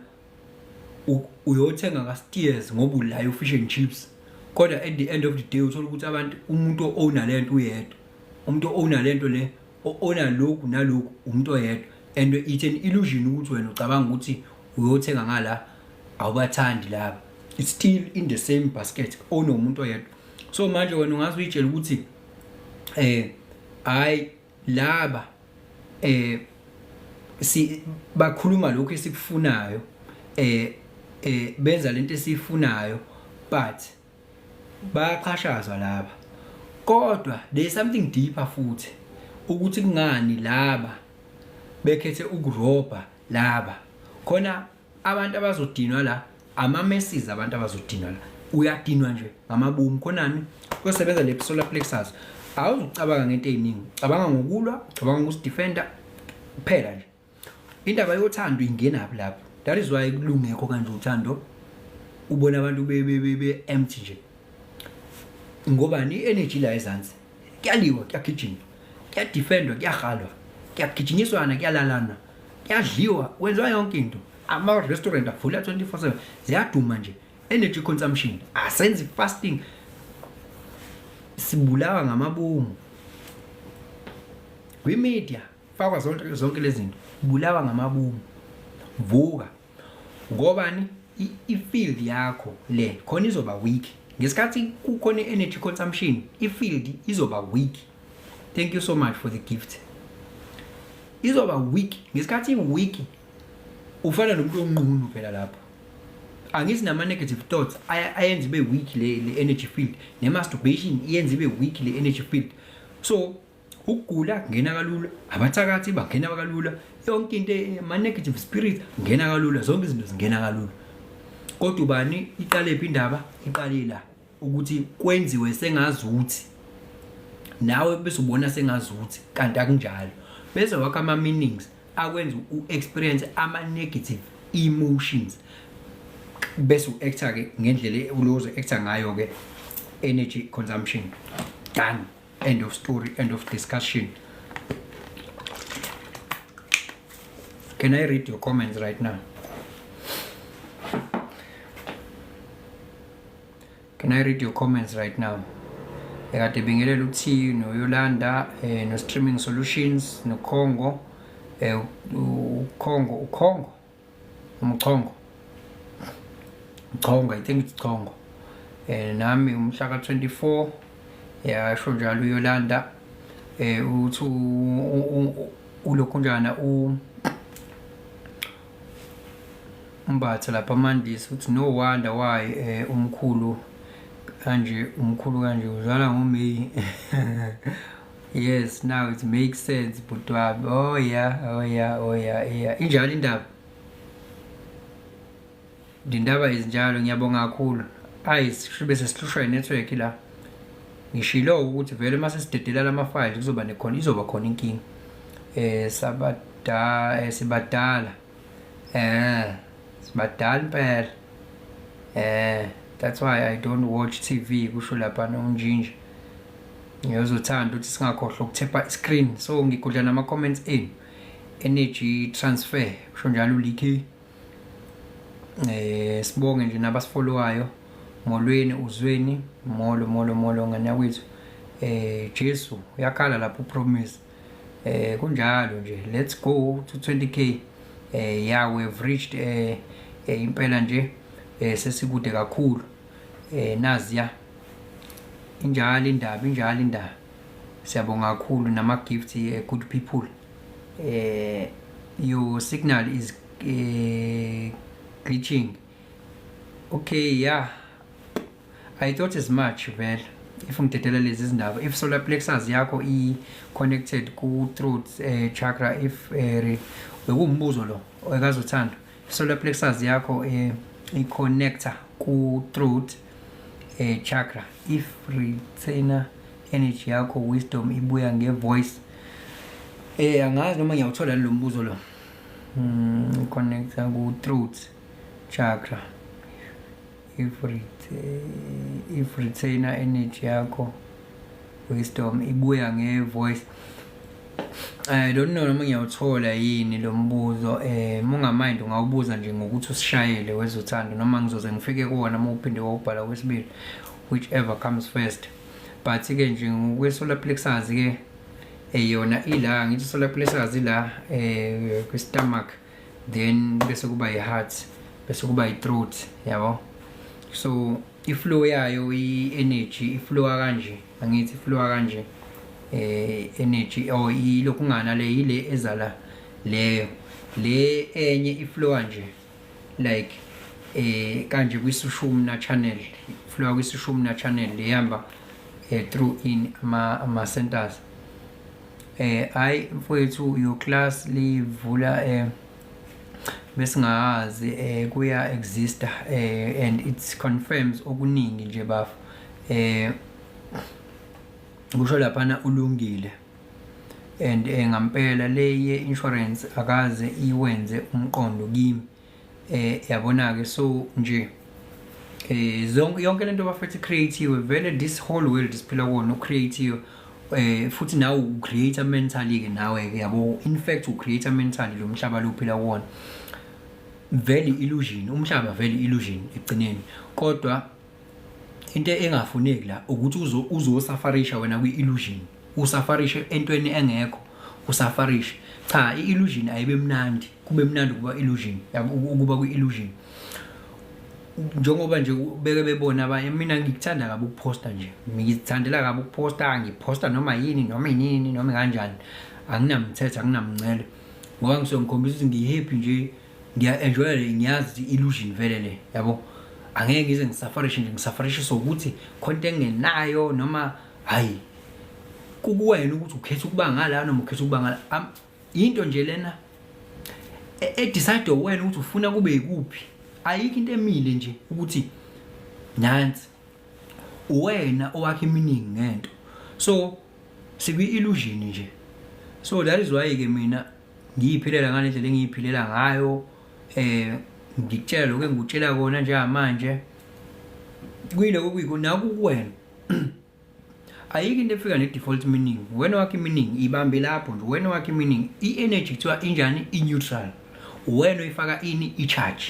uyothenga kaSteers ngoba ulayo uFish and Chips. Kodwa at the end of the day uthola ukuthi abantu umuntu owner lento uyedwa, umuntu owner lento le owner lokhu nalokhu umuntu oyedwa, and it's an illusion ukuthi wena ucabanga ukuthi uyothenga ngala awubathandi laba. It's still in the same basket owner umuntu oyedwa. So manje wena ungazi uyitshela ukuthi hayi laba si bakhuluma lokho esikufunayo, benza lento esifunayo, but bayaqhashazwa laba. Kodwa there is something deeper futhi ukuthi kungani laba bekhethe ukurobha laba. Khona abantu abazodinwa la, ama messes abantu abazodinwa la, uyadinwa nje ngamabomu. Khonani kosebenza le solar plexus awuzucabanga ngento eziningi, cabanga ngokulwa, cabanga ngokusidefender phela nje. Indaba yothando ingena lapho. That is why kulungekho kanje uthando, ubona abantu be empty nje. Ngoba ni energy la ezansi kuyaliwa, kuyagijima, kuyadefendwa, kuyahalwa, kuyagijinyiswana, kuyalalana, kuyadliwa, kwenziwa yonke into. Ama restaurant avula 24/7, ziyaduma nje. Energy consumption, asenzi fasting, sibulawa ngamabomu. Kwi media fakwa zonke lezi zinto, bulawa ngamabomu. Vuka ngobani ifield yakho le khona izoba weak. Ngesikhathi kukhona energy consumption, ifield izoba weak. Thank you so much for the gift. Izoba weak. Ngesikhathi weak ufana nomuntu onqunu phela lapho. Angithi nama negative thoughts ayenza ibe weak le energy field, ne masturbation iyenza ibe weak le energy field. So ukugula ngena kalula, abathakathi bangena kalula, yonke into ama negative spirit ngena kalula, zonke izinto zingena kalula. Kodwa ubani iqale phi indaba? Iqale la ukuthi kwenziwe sengazuthi nawe bese ubona sengazuthi kanti akunjalo. Bese wakha ama meanings akwenza u-experience ama negative emotions, bese u-actor ke ngendlela ulozo actor ngayo ke energy consumption. Done. End of story, end of discussion. Can I read your comments right now? Can I read your comments right now? Ekade bingelela uthi no Yolanda no Streaming Solutions no Congo Congo, I think it's Congo. Nami umhla ka 24 yasho njalo Yolanda uthi ulokhunjana umbatha lapha Mandisi uthi no wonder why umkhulu kanje uzala ngoMay. Yes, now it makes sense, but oh yeah. Injalo indaba izinjalo, ngiyabonga kakhulu. bese sihlushwa network la ngishilo ukuthi vele mase sidedela lama files izoba khona inkinga sibadala impela that's why I don't watch TV kusho lapha noNjinji ngiyozothanda ukuthi singakhohlwa ukutapha screen so ngigudla nama comments enu energy transfer kusho njalo uLK sibonge nje nabasifollowayo molweni uzweni molo nganakwethu Jesu uyakhala lapho upromise kunjalo nje let's go to 20k yeah we've reached impela nje sesikude kakhulu naziya injalo indaba siyabonga kakhulu nama gifts good people your signal is glitching okay yeah I thought as much vele if ngidedela lezi izindaba if solar plexus yakho i connected ku throat chakra if bekumbuzo lo okazothanda solar plexus yakho i connector ku throat chakra if retainer energy yakho wisdom ibuya ngevoice angazi noma ngiyawuthola lo mbuzo lo connector ku throat chakra if retainer energy yakho wisdom ibuya ngevoice I don't know noma ngiyawuthola yini lo mbuzo mungamind ungawubuza nje ngokuthi usishayele wezothando noma ngizoze ngifike kuwona uma uphinde wobhala kwesibili whichever comes first but ke nje ngokwesolar plexus ke yona ila ngithi solar plexus ila ku stomach then bese kuba i-heart bese kuba i-throat yabo so iflow yayo i-energy iflow kanje angithi iflow kanje energy or ilokungana le ile ezala leyo le enye iflow nje like kanje kwisushumna channel flow kwisushumna channel lehamba through in ama centers I mfowethu your class livula besingazi kuya exist and it confirms okuningi nje bafu kusho lapha ulungile and ngampela le ye insurance akaze iwenze umqondo kimi yabona ke so nje yonke lento bafethi creative vele this whole world isiphila kuona creative futhi nawe ucreator mentally ke nawe ke yabo in fact ucreator mentally lo mhlaba lo phila kuona vele illusion umhlaba vele illusion egcineni kodwa into engafuneki la ukuthi uzosafarisha wena kwi-illusion usafarishe entweni engekho usafarishe cha i-illusion ayibe mnandi kube mnandi kuba illusion ukuba kwi-illusion njengoba nje beke bebona abanye mina ngikuthanda kabi ukuposta nje ngizithandela kabi ukuposta ngiposta noma yini noma inini noma kanjani anginamthetho anginamncele ngoba ngisongikhombisa ukuthi ngihappy nje ngiya-enjoy ngiyazi illusion vele le yabo angeke ngize ngisafarishe nje ngisafarishe sokuthi khonto engenayo noma hayi kukuwena ukuthi ukhetha ukuba ngala noma ukhetha ukuba ngala into nje lena decide wena ukuthi ufuna kube ikuphi ayikho into emile nje ukuthi nansi wena owakhe meaning ngento so sikwi illusion nje so that is why ke mina ngiyiphilela ngale ndlela engiyiphilela ngayo ngikutshela lokho engikutshela kona nje manje kuyiloko kuyikona kuwena ayikho into efika ne default meaning wena wakhe meaning ibambe lapho nje wena wakhe meaning i-energy kuthiwa injani i-neutral wena uyifaka ini i-charge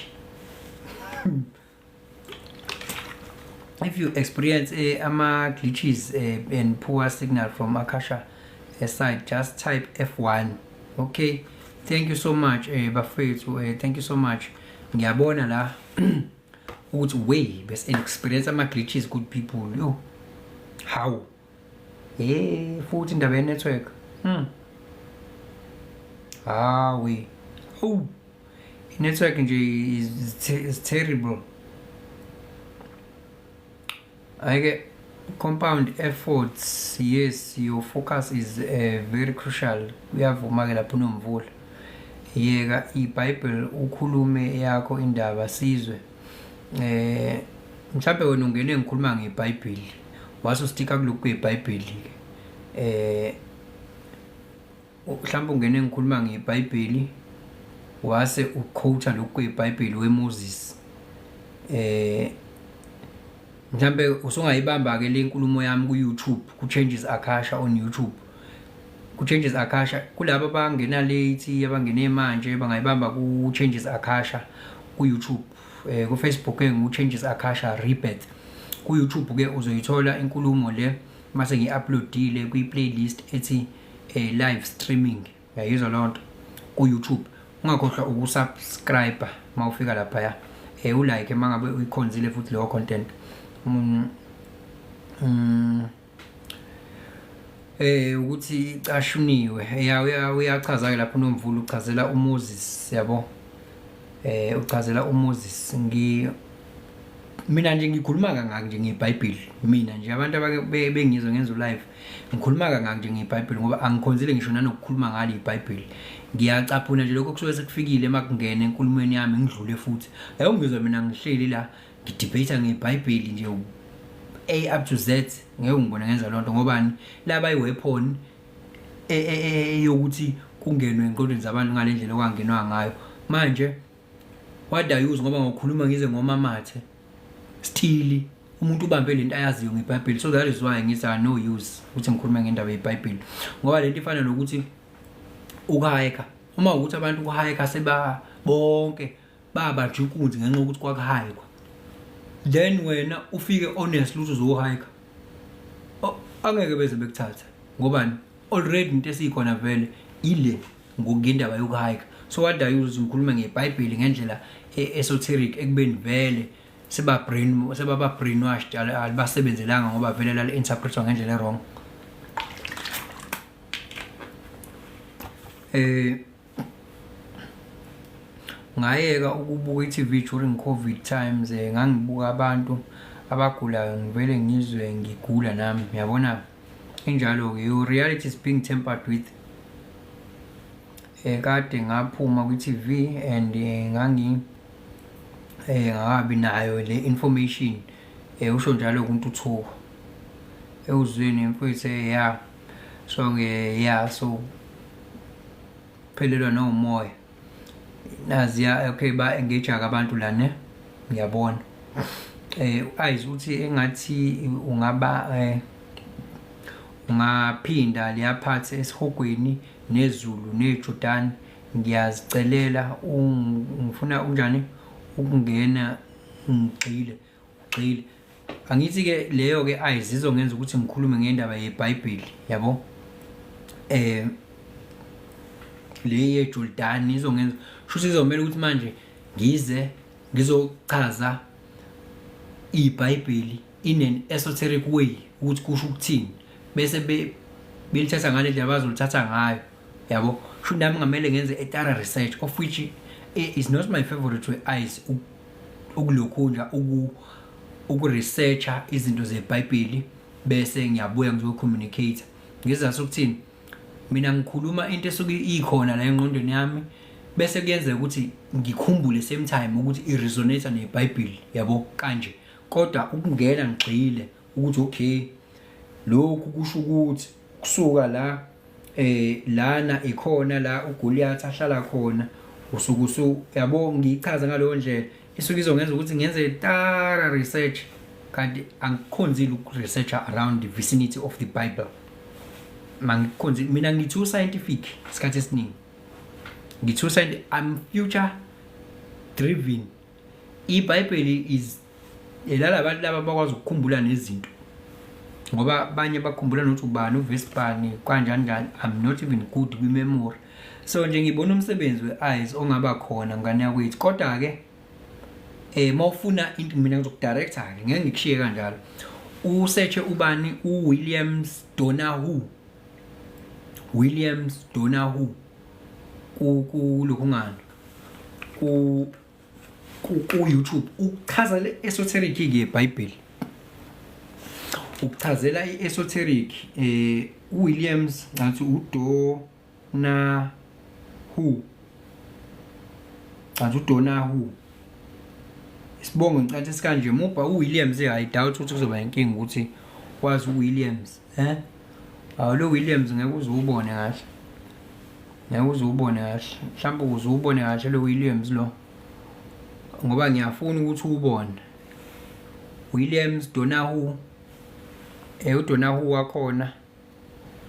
if you experience ama glitches and poor signal from Akasha side just type F1 okay thank you so much bafethu thank you so much ngiyabona la ukuthi way best experience ama glitches good people yo how futhi indaba ye network we network nje is terrible I get compound efforts yes your focus is very crucial uyavuma ke lapho nomvula yeka iBible ukhulume yakho indaba sizwe mhlambe wena ungene ngikhuluma ngeBhayibheli wase ustika kulokhu kweBhayibheli mhlambe ungene ngikhuluma ngeBhayibheli wase uquote lokhu kweBhayibheli weMoses mhlambe usungayibamba ke le nkulumo yami ku YouTube ku Changes Akasha on YouTube ku Changes Akasha kulabo abangena late abangene manje bangayibamba ku Changes Akasha ku YouTube ku Facebook ke ngu Changes Akasha Rebirth ku YouTube ke uzoyithola inkulumo le mase ngiuploadile kwi playlist ethi live streaming yayizwa lonto ku YouTube ungakhohlwa ukusubscribe mawufika lapha ya ulike mangabe uyikhonzile futhi leyo content ukuthi icashuniwe uyachaza lapho uNomvula uchazela uMoses yabo uchazela uMoses mina nje ngikhuluma kangaka nje ngeBhayibheli mina nje abantu abengizwe ngenza live ngikhuluma kangaka nje ngeBhayibheli ngoba angikhonzile ngisho nanokukhuluma ngale iBhayibheli ngiyacaphuna nje lokho kusuke sekufikile makungena enkulumweni yami ngidlule futhi ayongizwe mina ngihleli la ngidebate ngeBhayibheli nje A up to Z ngeke ngibona ngenza lonto ngobani laba iweapon yokuthi kungenwe enqondweni zabantu ngalendlela okwangenwa ngayo manje what I use ngoba ngokukhuluma ngize ngomamathe still umuntu ubambe lento ayaziyo ngeBhayibheli so that is why ngithi no use ukuthi ngikhuluma ngendaba yeBhayibheli ngoba lento ifana nokuthi ukahayeka uma ukuthi abantu kuhayeka seba bonke babaje ukunzi ngenxa ukuthi kwakuhayekwa then wena ufike honest ukuthi uzohayeka angeke beze bekuthatha ngobani already into esikhona vele ile ngokugendaba yokuhayeka so what I use ngikhuluma ngeBhayibheli ngendlela esoteric ekubeni vele sebaba brainwashed alibasebenzelanga ngoba vele la interpretwa ngendlela wrong ngayeka ukubuka iTV during COVID times ngangibuka abantu abagulayo ngivele ngizwe ngigula nami uyabona injalo ke your reality is being tampered with kade ngaphuma kwiTV and ngakabi nayo le information usho njalo kuNtuthuko euzweni mfowethu so so phelelwa nomoya naziya okay ba engage abantu la ne ngiyabona ayizi ukuthi engathi ungaphinda liyaphatha esihogweni nezulu neJordan ngiyazicelela ngifuna unjani ukungena ngigcile angithi ke leyo ke ayizizongenza ukuthi ngikhulume ngendaba yeBhayibheli yabo le yeJordan izongenza shuthi izomela ukuthi manje ngize ngizochaza iBhayibheli in an esoteric way ukuthi kusho ukuthini bese belithatha ngale ndlela bazolithatha ngayo yabo sho nami ngamele ngenze a thorough research of which is not my favorite eyes ukulokhu nje ukuresearcha izinto zeBhayibheli bese ngiyabuya ngizocommunicate ngizasa ukuthini mina ngikhuluma into esuke ikhona la engqondweni yami bese kuyenza ukuthi ngikhumbule same time ukuthi iresonate neBhayibheli yabo kanje kodwa ukungena ngigcile ukuthi okay lokhu kusho ukuthi kusuka la lana ikhona la uGoliath ahlala khona usuku yabo ngichaza ngaleyo ndlela isuke izongenza ukuthi ngenze thorough research kanti angikhonzile ukuresearch around the vicinity of the Bible mangikhonzi mina ngithu scientific isikhathi esiningi ngithu scientific I'm future driven iBhayibheli is elala abantu laba bakwazi ukukhumbula nezinto ngoba abanye bakhumbula nokuthi ubani uVespani kanjani njani I'm not even good with memory so nje ngibona umsebenzi weeyes ongaba khona ngane yakwethu kodwa ke mawufuna into mina ngizokudirector ke ngeke ngikushiye kanjalo usearch ubani uWilliams Donahu kulokungani ku YouTube uchaza le esoteric ke yeBhayibheli ukuchazela iesoteric uWilliams ngathi uDonahu Sibonge ngicathi sikanje mupha uWilliams I doubt ukuthi kuzoba inkinga ukuthi wazi uWilliams lo Williams ngeke uzubone kahle. Ngeke uzubone kahle. Mhlawumbe uzubone kahle lo Williams lo. Ngoba ngiyafuna ukuthi ubone. Williams Donahu uDonahu wakhona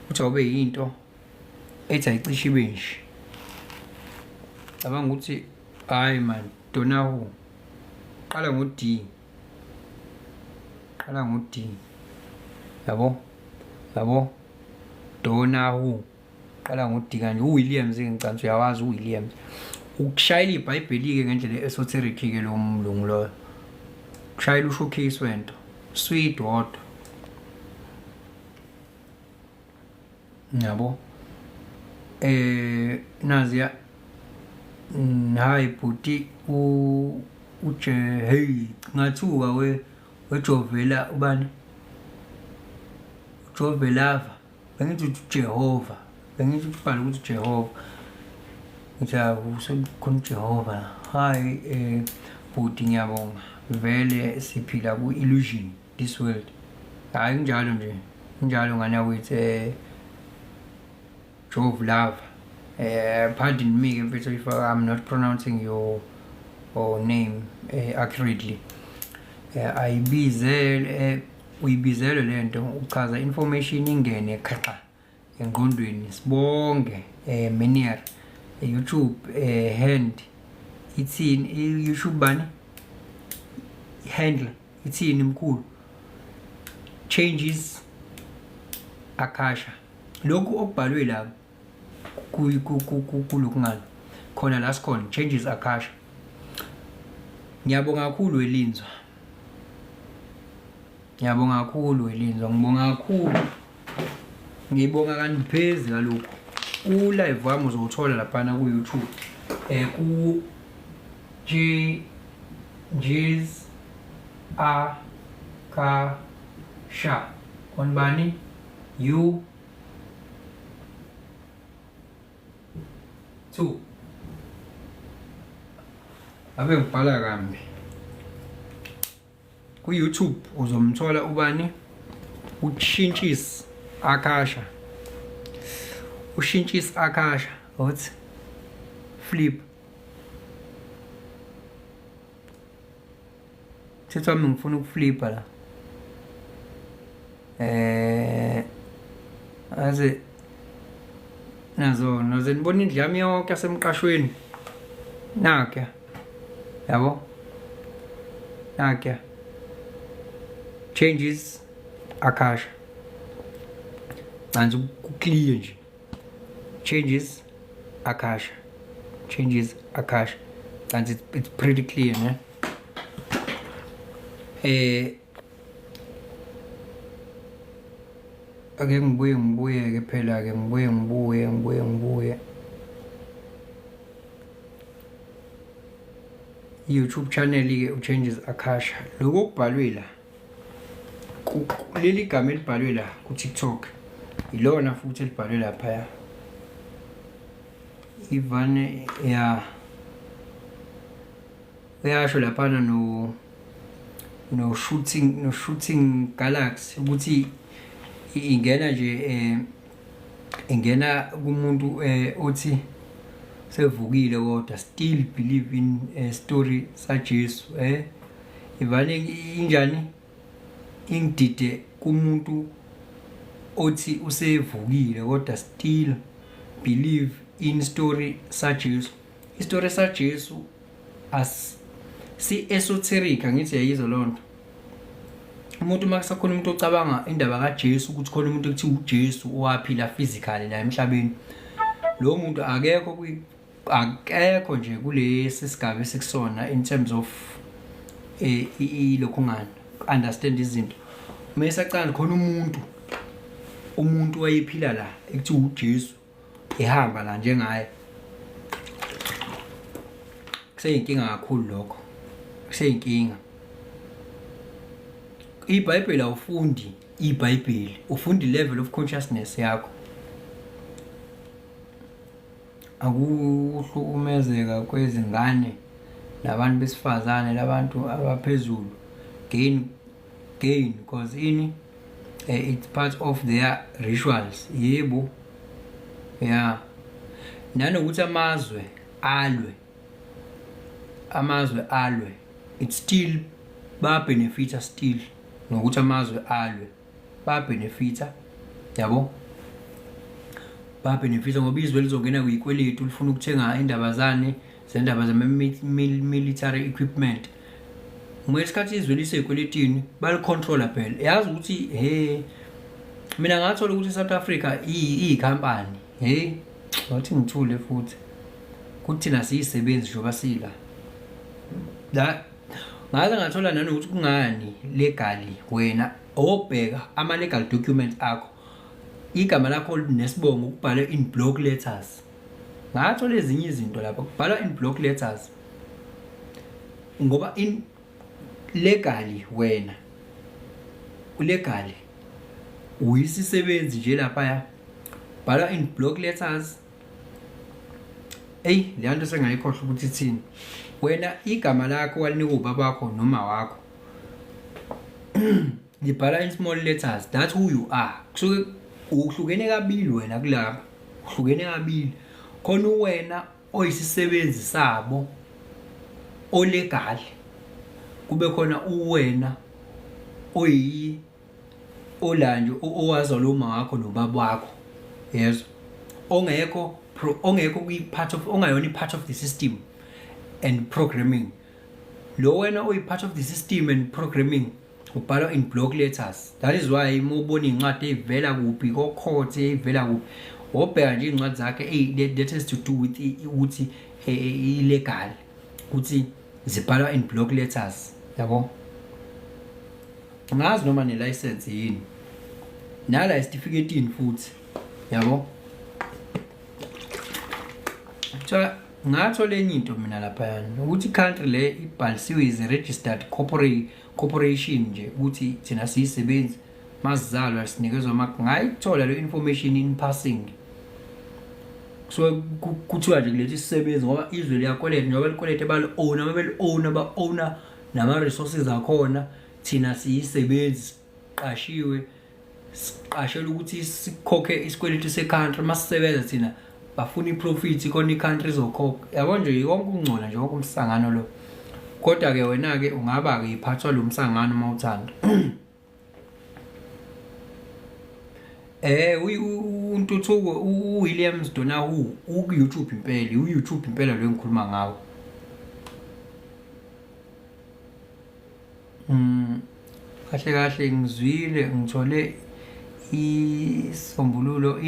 uthi awube yinto ethi ayicishe ibenshi. Cabanga ukuthi hayi man Donahu qala ngo D. Yabo Donahu qala ngo D kanje uWilliams ngicabanga uyawazi uWilliams. Ukushayela iBhayibheli ke ngendlela esoteric ke lo mlungu lo. Kushayela ushowcase wento. Sweet water. Yabo naziya hayi bhuti uje hey ngathuka wejovela ubani Jovelava bengithi uJehova bengithi ubhala ukuthi Jehova usekhona uJehova hayi bhuti ngiyabonga vele siphila ku illusion this world hayi njalo nje njalo ngana with Jovelava pardon me if I'm not pronouncing your name accurately. Uyibizele lento uchaza information ingene khaqa engqondweni sibonge Menier YouTube hand ithini YouTube bani handle ithini mkhulu changes Akasha lokhu okubhalwe la kulokungalo khona la sikhona changes Akasha. Ngiyabonga kakhulu Welinzwa. Ngibonga kakhulu. Ngibonga kaniphezi kalokho. Live wami uzothola lapha ku YouTube. Ku J's Akasha. Konbani you 2 abe ngibhala kambi ku YouTube uzomthola ubani uShintshisi Akasha what flip thetha mina ngifuna ukuflipa la aze nazo nibona indlu yami yonke yasemqashweni nakhe yabo nakhe changes Akasha manje ku-clear nje changes Akasha and it's pretty clear ne ake ngibuye ke phela ke ngibuye YouTube channel ke uChanges Akasha lokho kubhalwe la leli gama elibhalwe la ku TikTok ilona futhi elibhalwe lapha Ivane uyasho lapha no shooting galaxy ukuthi ingena nje ingena kumuntu othi sevukile kodwa still believe in story saJesu ivane injani ingidide kumuntu othi usevukile kodwa still believe in story saJesu. Istory saJesu as si esoteric ngithi yayizo lonto umuntu makusakhona umuntu ocabanga indaba kaJesu ukuthi khona umuntu ekuthi uJesu owaphila physically la emhlabeni lo muntu akekho nje kulesi sigaba esikusona in terms of lokungana understand izinto mase acala khona umuntu wayephila la ekuthi uJesu ehamba la njengaye kuseyinkinga kakhulu lokho kuseyinkinga iBhayibheli awufundi iBhayibheli ufunda level of consciousness yakho akuhlukumezeka kwezingane nabantu besifazane labantu abaphezulu gain because it's part of their rituals. Yebo, yeah. Nanokuthi amazwe alwe, it's still ba-benefita still nokuthi amazwe alwe ba-benefita, yabo, ba-benefita ngoba izwe lizongena kuyikweletu lifuna ukuthenga indaba zendaba zama-military equipment. Ngesikhathi izwe liseyikweletini balicontrola phela. Yazi ukuthi mina ngathola ukuthi South Africa iyikhampani wathi ngithule futhi kuthi thina siyisebenzi njengoba sila la ngaze ngathola nanokuthi kungani legally wena obheka ama-legal documents akho igama lakho nesibongo ukubhalwe in block letters. Ngathola ezinye izinto lapho kubhalwa in block letters ngoba legally wena ulegally uyisisebenzi nje lapha bhala in block letters. Le nto sengayikhohlwa ukuthi ithini. Wena igama lakho walinika ubaba wakho noma wakho libhala in small letters. That's who you are. Kusuke uhlukene kabili wena kulapha, uhlukene kabili. Khona wena oyisisebenzi sabo olegal, kube khona uwena olanje owazalwa uma wakho nobaba wakho. Yes, ongekho part of ongayona part of the system and programming. Lo wena part of the system and programming ubhala in block letters. That is why mubona incwadi evela kuphi ko court evela kuphi obheka nje incwadi zakhe that has to do with ukuthi illegal ukuthi zibhalwa in block letters, yabo. Ngazi noma ne license yini nala certificate yini futhi, yabo. Ngathola enye into mina lapha ukuthi country le ibhalisiwe is a registered corporation nje ukuthi thina siyisebenzi masizalwa sinikezwa ngayithola le information in passing. So kuthiwa nje kulethi sisebenzi ngoba izwe liyakweleta njengoba likweleta ba-owner nama-resources akhona. Thina siyisebenzi siqashela ukuthi sikhokhe isikweletu se-country. Masisebenza thina bafuna i-profit khona i-country izokhokha, yabo. Nje yonke ukungcola nje wonke umhlangano lo. Kodwa-ke wena-ke ungaba-ke iphathwa lo mhlangano uma uthanda. Untuthuko uWilliams Donahu uku-YouTube impela, uYouTube impela lo engikhuluma ngawo. Kahle ngizwile ngithole isombululo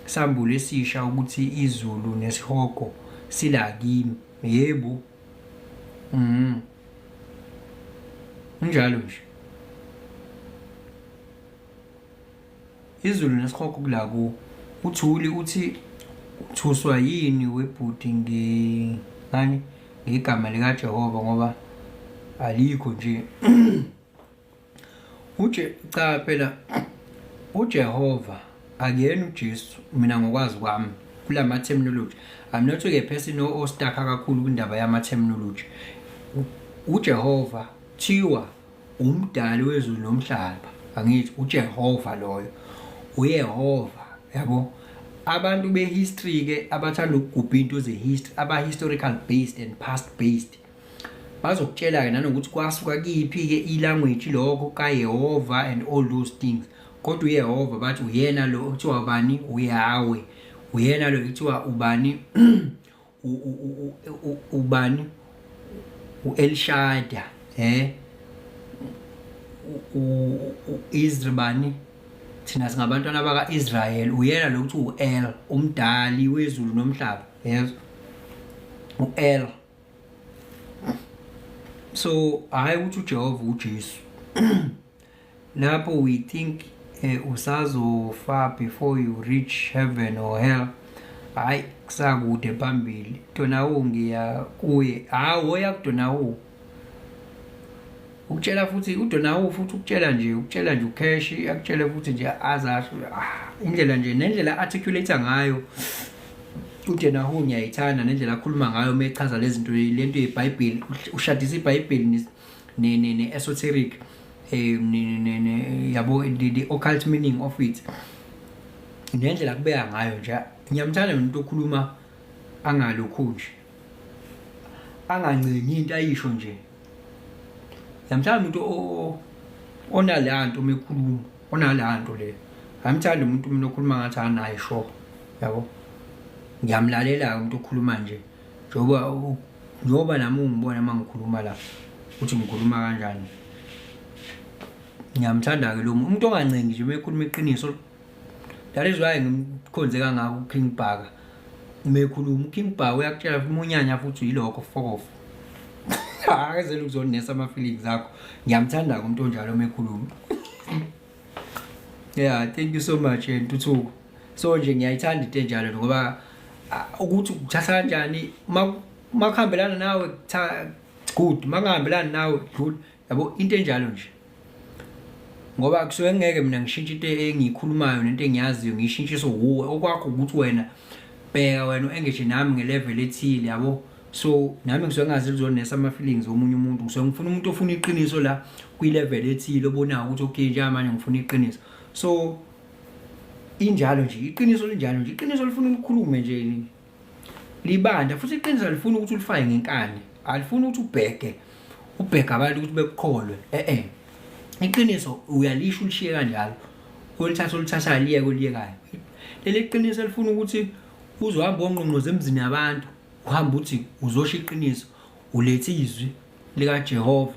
sambulo esisha ukuthi iZulu nesihogo sila kimi. Yebo, njalo nje iZulu nesihogo kula ku uthuli uthi uthuswa yini webhudi ngegama lika Jehova ngoba alikho nje. Cha phela uJehova akuyena uJesu mina ngokwazi kwami kulama terminology. I'm not a person ostaka kakhulu kwindaba yama terminology. uJehova thiwa umdali wezulu nomhlaba. Angithi uJehova loyo uYehova, yabo. Abantu behistory ke abathanda ukugubha into ze-history aba-historical based and past based bazokutshela ke nanokuthi kwasuka kiphi ke ilanguage lokho kaYehova and all those things. Kodwa uYehova bathi uyena lo kuthiwa ubani uYahweh, uyena lo kuthiwa ubani ubani uElshada, Israel, thina singabantwana baka-Israel. Uyena lo kuthi u-El, umdali wezulu nomhlaba. Yes, u-El. So hayi ukuthi uJehova uJesu. Lapho we think usazofa before you reach heaven or hell. Hayi kusakude phambili. Donawu ngiya kuye. Woya kuDonawu. Ukutshela futhi uDonawu futhi ukutshela nje uCash akutshele futhi nje azasho indlela nje nendlela articulate ngayo uJenahu ngiyayithanda nendlela akhuluma ngayo mechaza lezi zinto lento yeBhayibheli ushadisa iBhayibheli ne esoteric yabo the occult meaning of it nendlela kubeka ngayo nje ngiyamthanda umuntu okhuluma angalokho nje angancengi into ayisho nje ngiyamthanda umuntu onalanto mekhuluma onalanto le ngiyamthanda umuntu okhuluma ngathi anayisho yabo ngiyamlalela umuntu okhuluma nje njoba nami ungibona mangikhuluma la uthi ngikhuluma kanjani ngiyamthanda ke lo muntu ongancengi nje mekhuluma iqiniso that is why ngimkhonze kangaka uKing Bhaka mekhuluma uKing Bhaka uyakutshela umunyanya futhi uyilokho fokof akazeli ukuzonesa ama feelings akho ngiyamthanda umuntu onjalo mekhuluma yeah thank you so much Ntuthuko so nje ngiyayithanda into enjalo ngoba ukuthi ukuthatha kanjani makuhambelana nawe good makungahambelani nawe good yabo into enjalo nje ngoba kusuke ngeke mina ngishintshe into engiyikhulumayo nento engiyaziyo ngishintshise uwe okwakho ukuthi wena bheka wena engage nami ngelevel ethile yabo so nami ngisuke ngazi lizonesa ama feelings omunye umuntu ngisuke ngifuna umuntu ofuna iqiniso la kwi level ethile obona ukuthi okay nje manje ngifuna iqiniso so injalo nje iqiniso linjalo nje iqiniso lifuna ukukhulume nje libanda futhi iqiniso lifuna ukuthi ulifake ngenkani alifuna ukuthi ubheke abantu ukuthi bekukholwe iqiniso uyalisho ulishiye kanjalo ulithatha liye koliyekayo leli iqiniso lifuna ukuthi uzohamba ongqongqoze emzini yabantu uhamba uthi uzosho iqiniso ulethe izwi lika Jehova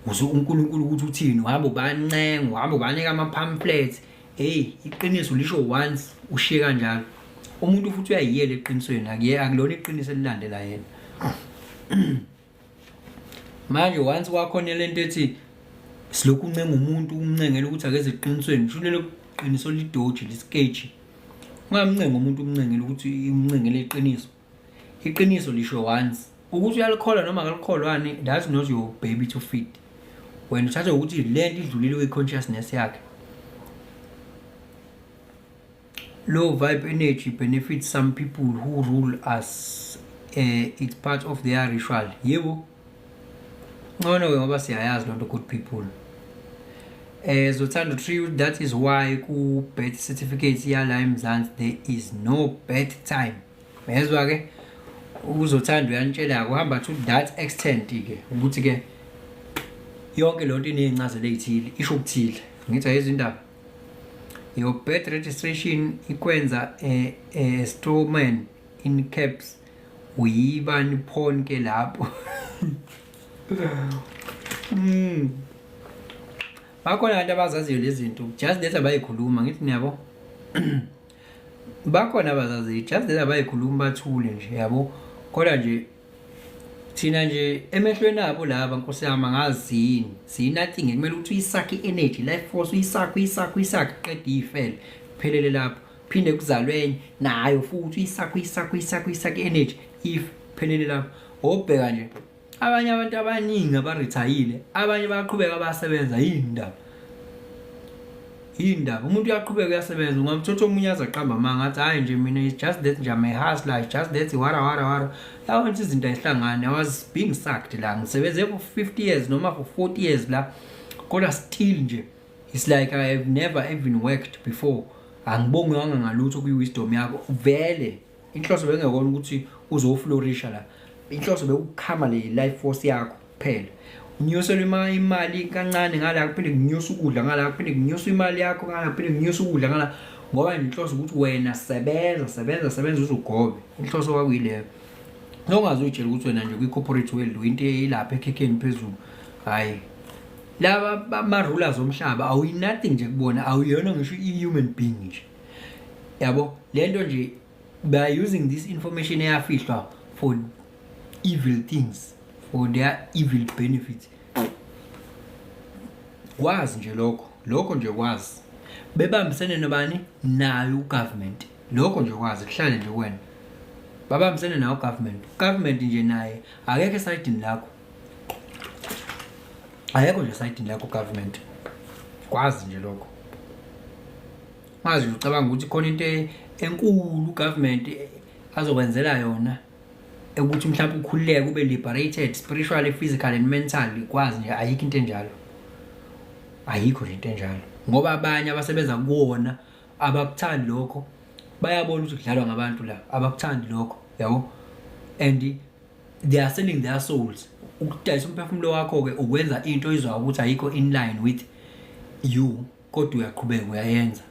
uNkulunkulu ukuthi uthini uhamba ubancenga uhamba ubanika ama pamphlets iqiniso lisho once ushiye kanjalo umuntu futhi uyayiyela eqinisweni akulona iqiniso elilandela yena manje once kwakhona lento ethi silokhu uncenga umuntu umncengela ukuthi akeze eqinisweni sho lelo qiniso lidoji lisketch ungamncenga umuntu umncengela ukuthi umncengele iqiniso lisho once ukuthi uyalikholwa noma akalikholwane that's not your baby to feed wena uthatha ukuthi lento idlulile kwi-consciousness yakhe low vibe energy benefits some people who rule us it's part of their ritual yebo ngoba ngoba siyayazi lonto good people Zothando Tree that is why ku birth certificate yala eMzansi there is no birth time uyezwa ke uzothanda uyantshela kuhamba to that extent ke ukuthi ke yonke lonto inezincazelo ezithile isho ukuthile ngithi ayizindaba your birth registration ikwenza strawman in caps uyibani phone ke lapho bakhona abantu abazaziyo lezi zinto just that abayikhuluma ngithi niyabo bakhona abazaziyo just that abayikhuluma bathule nje yabo kodwa nje thina nje emehlweni abo laba Nkosi yami ngazini sinothing kumele ukuthi uyisakhe energy life force uyisakhe qeda ifele phelele lapho phinde kuzalwe enye nayo futhi uyisakhe energy if phelele lapho obheka nje abanye abantu abaningi abarithayile abanye bayaqhubeka abasebenza indaba umuntu uyaqhubeka uyasebenza ungamthatha omunye azaqamba manga athi hayi nje mina it's just that nje my hustle just that wara lawo nje izinto ayihlangane I was being sacked la ngisebenze for 50 years noma for 40 years la kodwa still nje it's like I have never even worked before angibonge wanga ngalutho kwi wisdom yakho vele inhloso bengekona ukuthi uzoflourisha la inhloso bekukhama le life force yakho kuphela unyosela imali kancane ngala kuphinde kunyosa ukudla ngala kuphinde kunyosa imali yakho ngala kuphinde kunyosa ukudla ngala ngoba inhloso ukuthi wena sebenza uzogobe inhloso kwakuyileyo nongaze utshela ukuthi wena nje kwi corporate world into elapha ekhekheni phezulu hayi laba ama rulers omhlaba awu nothing nje kubona awuyona ngisho i-human being nje yabo lento nje by using this information eyafihlwa for evil things for their evil benefits kwazi nje lokho nje kwazi bebambisene nobani nayo ugovernment lokho nje kwazi kuhlale nje wena babambisene nayo government nje naye akekho esayidini lakho ayekho nje esayidini lakho government kwazi nje lokho mazi ucabanga ukuthi khona into enkulu government azokwenzela yona ukuthi mhlawumbe ukhululeke ube liberated spiritually, physically and mentally, kwazi nje ayikho into enjalo. Ayikho into enjalo ngoba abanye abasebenza kuwona abakuthandi lokho, bayabona ukuthi kudlalwa ngabantu la, abakuthandi lokho, yabo, and they are selling their souls. Ukudayisa umphefumulo wakho ke ukwenza into izwa ukuthi ayikho in line with you, kodwa uyaqhubeka uyayenza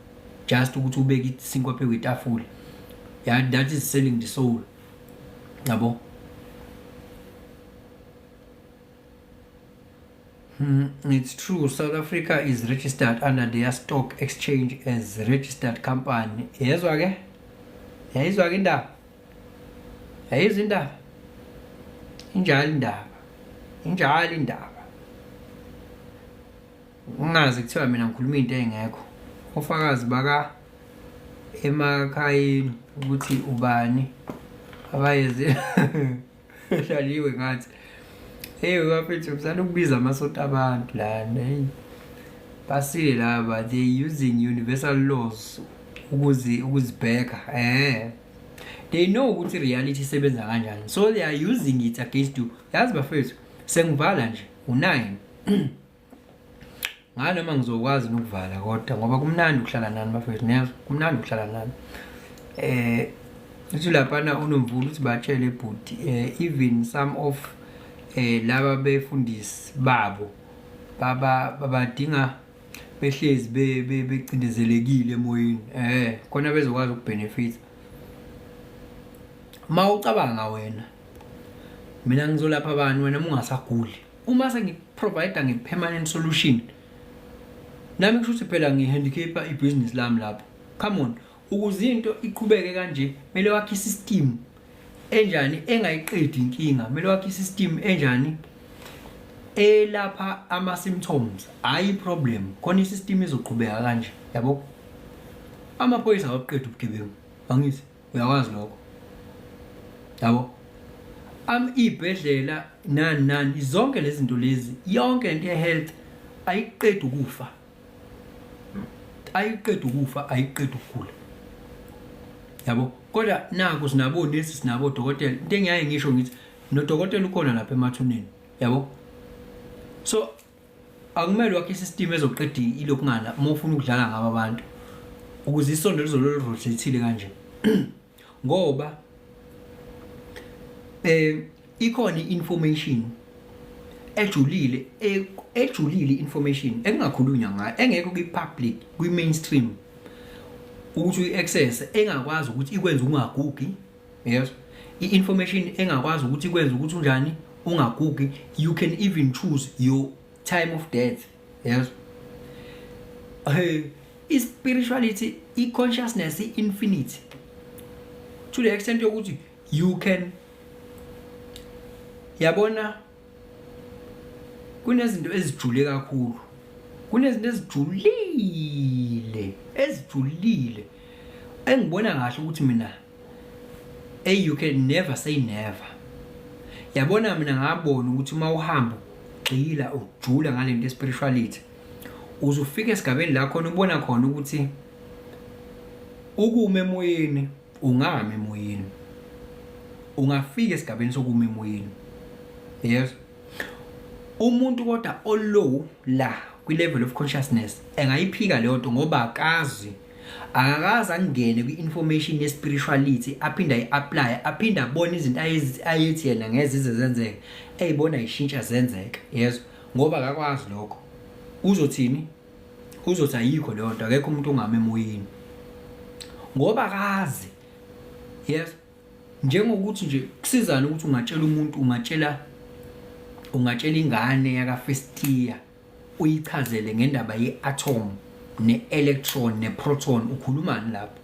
just ukuthi ubeke isinkwa phe kwetafula. Yeah, that is selling the soul, yabo. It's true, South Africa is registered under their stock exchange as registered company. Yezwa ke? Yayizwa ke indaba? Yayizwa indaba? Injalo indaba. Ungazi kuthiwa mina ngikhuluma into engekho. Ofakazi baka emakhayeni ukuthi ubani abayeze shaliwe ngathi hey waphethe usana ukubiza amasonto abantu lana, hey basile laba, they using universal laws ukuzibheka. They know ukuthi reality isebenza kanjani, so they are using it against you. Yazi bafethu sengivala nje u9 ngaloma ngizokwazi nokuvala kodwa ngoba kumnandi ukuhlala nani bafethu, niyazwa kumnandi ukuhlala nani. Uthi lapha unomvulo uthi batshele ebhuti even some of laba befundisi babo babadinga behlezi becindezelekile emoyeni, khona bezokwazi ukubenefit. Mawucabanga wena mina ngizolapha abantu wena ungasaguli, uma sengiprovide ngepermanent solution nami kusho ukuthi phela ngihandicaper ibusiness lami lapho. Come on, ukuze into iqhubeke kanje mele wakhe isystem enjani engayiqedi inkinga, mele wakhe isystem enjani elapha ama symptoms, ayi problem, khona isystem izoqhubeka kanje, yabo. Amaphoyisa awaqeda ubugebengu, angithi uyakwazi lokho, yabo. Ibhedlela nani zonke lezi zinto lezi, yonke into ye-health ayiqedi ukufa, ayiqedi ukugula, yabo. Kodwa naku sinabo nesi, sinabo dokotela, into engiyaye ngisho ngithi nodokotela ukhona lapha emathuneni, yabo. So akumele wakhe isystem ezoqeda ilokungana uma ufuna ukudlala ngaba abantu ukuze isondo lizololo rotate kanje ngoba ikhona information ejulile information engakhulunywa ngayo, engekho kwi-public, kwi-mainstream, ukuthi uyi-access engakwazi ukuthi ikwenza ungagugi. Yes, i-information engakwazi ukuthi ikwenza ukuthi unjani ungagugi. You can even choose your time of death. Yes, i-spirituality, i-consciousness, i-infinite to the extent yokuthi you can, yabona, kunezinto ezijule kakhulu, kunezinto ezijulile engibona kahle ukuthi mina you can never say never. Yabona mina ngabona ukuthi uma uhamba ugxila ujula ngalento espirituality uzufika esigabeni la khona ubona khona ukuthi ukume emoyeni ungami emoyeni, ungafika esigabeni sokuma emoyeni. Yes, umuntu kodwa olow la kwi-level of consciousness engayiphika leyo nto ngoba akakazi angene kwi-information ye-spirituality, aphinda i-apply, aphinda abone izinto ayethi yena ngezize zenzeke, eyibona yishintsha zenzeka. Yes, ngoba akakwazi lokho. Uzothini? Uzothi ayikho leyo nto, akekho umuntu ongama emoyeni ngoba akazi. Yes, njengokuthi nje kusizana ukuthi ungatshela umuntu, ungatshela ingane yaka first year uyichazele ngendaba ye-atom ne-electron ne-proton, ukhulumani lapho?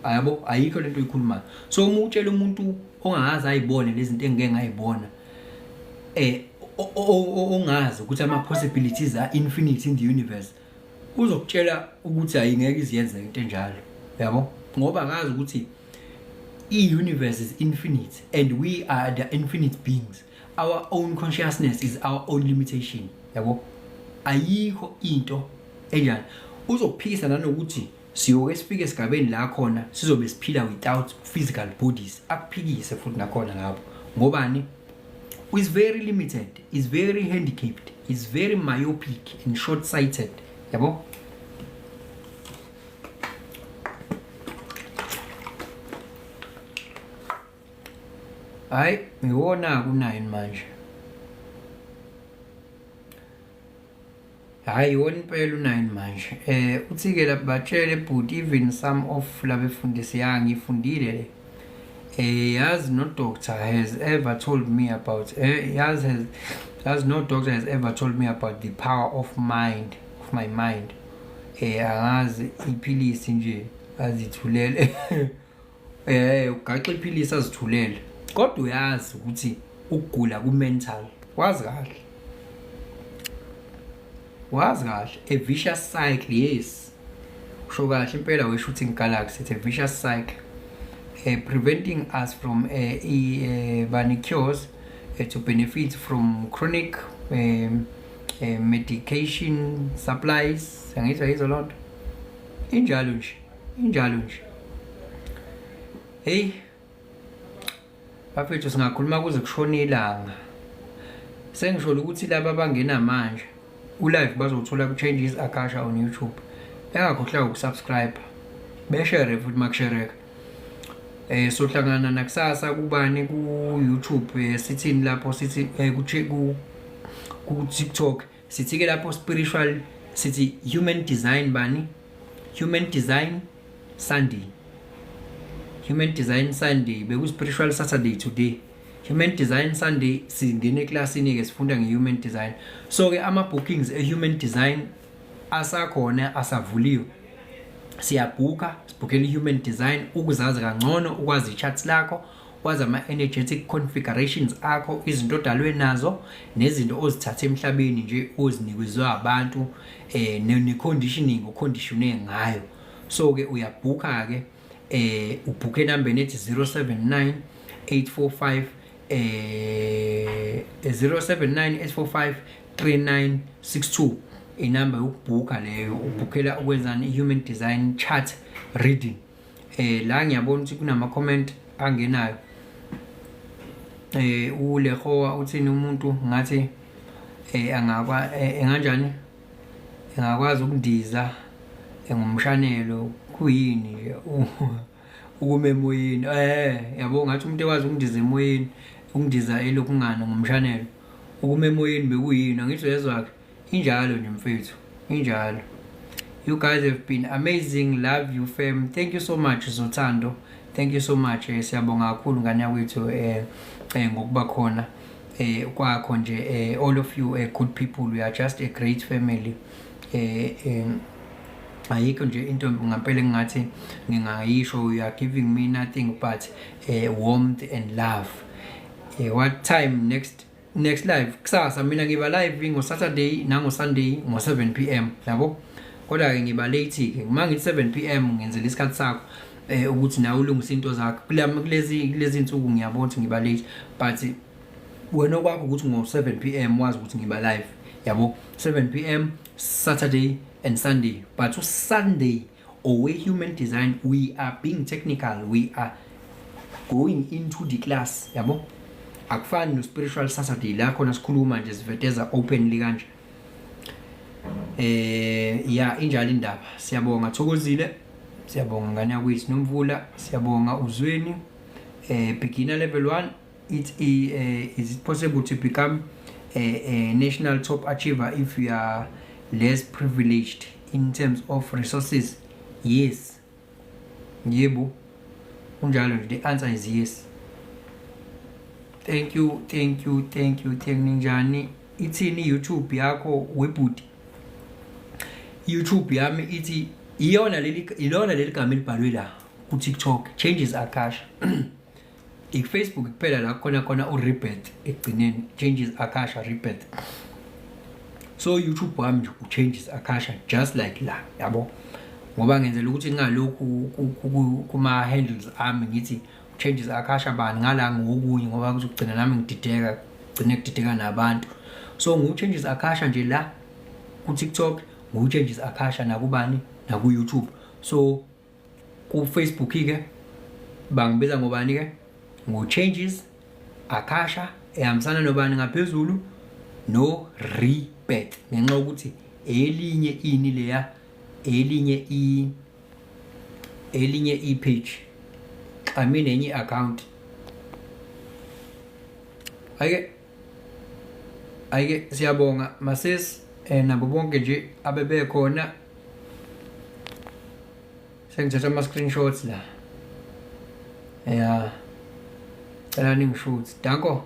Ayabo, ayikho lento oyikhulumayo. So uma utshela umuntu ongazi ayibone lezi zinto engeke ngayibona, ongazi ukuthi ama-possibilities are infinite in the universe, uzokutshela ukuthi ayingeke iziyenzeke into enjalo, yabo, ngoba akazi ukuthi i-universe is infinite and we are the infinite beings. Our own consciousness is our own limitation, yabo. Ayikho into enjani. Uzophikisa nanokuthi siyoke sifike esigabeni la khona sizobe siphila without physical bodies. Akuphikise futhi nakhona lapho ngobani is very limited, is very handicapped, is very myopic and short-sighted, yabo. Hayi ngiwona ku9 manje. Hayi wona impela u9 manje. Uthi ke lapha batshele but even some of labefundisi ngifundile le. Yazi no doctor has ever told me about has no doctor has ever told me about the power of my mind. Angazi iphilisi nje azithulele. Ugaxa iphilisi azithulele. Kodwa uyazi ukuthi ukugula ku mental. Wazi kahle a vicious cycle, yes. Usho kahle impela we shooting galaxy, it's a vicious cycle. Preventing us from cures to benefit from chronic medication supplies. Angizwa yizo lonto. Injalo nje. Hey. Bafethu singakhuluma kuze kushona ilanga. Sengisho ukuthi laba abangena manje ulive bazothola ku Changes Akasha on YouTube. Engakhohlwa ukusubscribe. Beshare futhi makushareka. Sohlangana nakusasa kubani ku YouTube sithini lapho sithi ku TikTok sithi ke lapho spiritual sithi human design bani human design Sunday beku spiritual Saturday today. Human design Sunday singene classini ke sifunda ngehuman design. So ke ama bookings human design asakhona asavuliwe. Siyabhuka sibukela human design ukuzazi kangcono, ukwazi charts lakho, wazi ama energetic configurations akho, izinto odalwe nazo nezinto ozithatha emhlabeni nje ozinikezwe abantu ne conditioning uconditione ngayo. So ke uyabhuka ke ubhuke number nethi 079 845 079 845 3962 inamba yokubhuka leyo ubhukela ukwenzani human design chart reading. La ngiyabona ukuthi kunama comment angenayo. Ulehowa uthini umuntu ngathi enganjani engakwazi ukundiza ngomshanelo kuyini ukume emoyeni. Yabo ngathi umuntu ekwazi ukundiza emoyeni, ukundiza elokungana ngomshanelo ukume emoyeni bekuyini angizwezwa ke. Injalo nje mfethu, injalo. You guys have been amazing. Love you fam. Thank you so much Zothando. Thank you so much. Siyabonga kakhulu ngani yakwethu ngokuba khona kwakho nje all of you good people. We are just a great family. Ayikho nje into ngampela ngathi ngingayisho. You are giving me nothing but warmth and love. What time next live? Kusasa mina ngiba live ngo Saturday nango Sunday ngo 7 PM yabo. Kodwa ke ngiba late ke. Uma ngithi 7 PM ngenzela isikhathi sakho ukuthi nawe ulungise into zakho. Kulezi insuku ngiyabona ukuthi ngiba late, but wena okwakho ukuthi ngo 7 PM wazi ukuthi ngiba live yabo. 7 PM Saturday and Sunday. But to Sunday or human design we are being technical, we are going into the class yabo. Akufani no spiritual Saturday la khona sikhuluma nje siveteza openly kanje. Injalo indaba. Siyabonga Thokozile, siyabonga ngani yakwethu Nomvula, siyabonga Uzweni. Beginner level 1, is it possible to become a national top achiever if you are less privileged in terms of resources? Yes. Yebo. Unjalo, the answer is yes. Thank you ninjani. Ithini YouTube yakho webhuti? YouTube yami ithi ilona leli gama elibhalwe la ku TikTok Changes Akasha. Facebook kuphela la khona uRebet egcineni Changes Akasha Rebet. So YouTube wami nje Changes Akasha just like la yabo. Ngoba ngenzela ukuthi ngalokhu kuma handles ami ngithi Changes Akasha bani ngala ngokunye ngoba kuzogcina nami ngidideka nabantu. So ngu Changes Akasha nje la ku TikTok, ngu Changes Akasha nakubani naku YouTube. So ku Facebook ke bangibiza ngobani ke ngo changes Akasha ehambisana nobani ngaphezulu no rebirth ngenxa ukuthi elinye ini leya elinye page xami nenye account ayike siyabonga masesi nabo bonke nje abebe khona sengithatha ama screenshots la cela ningishuthi danko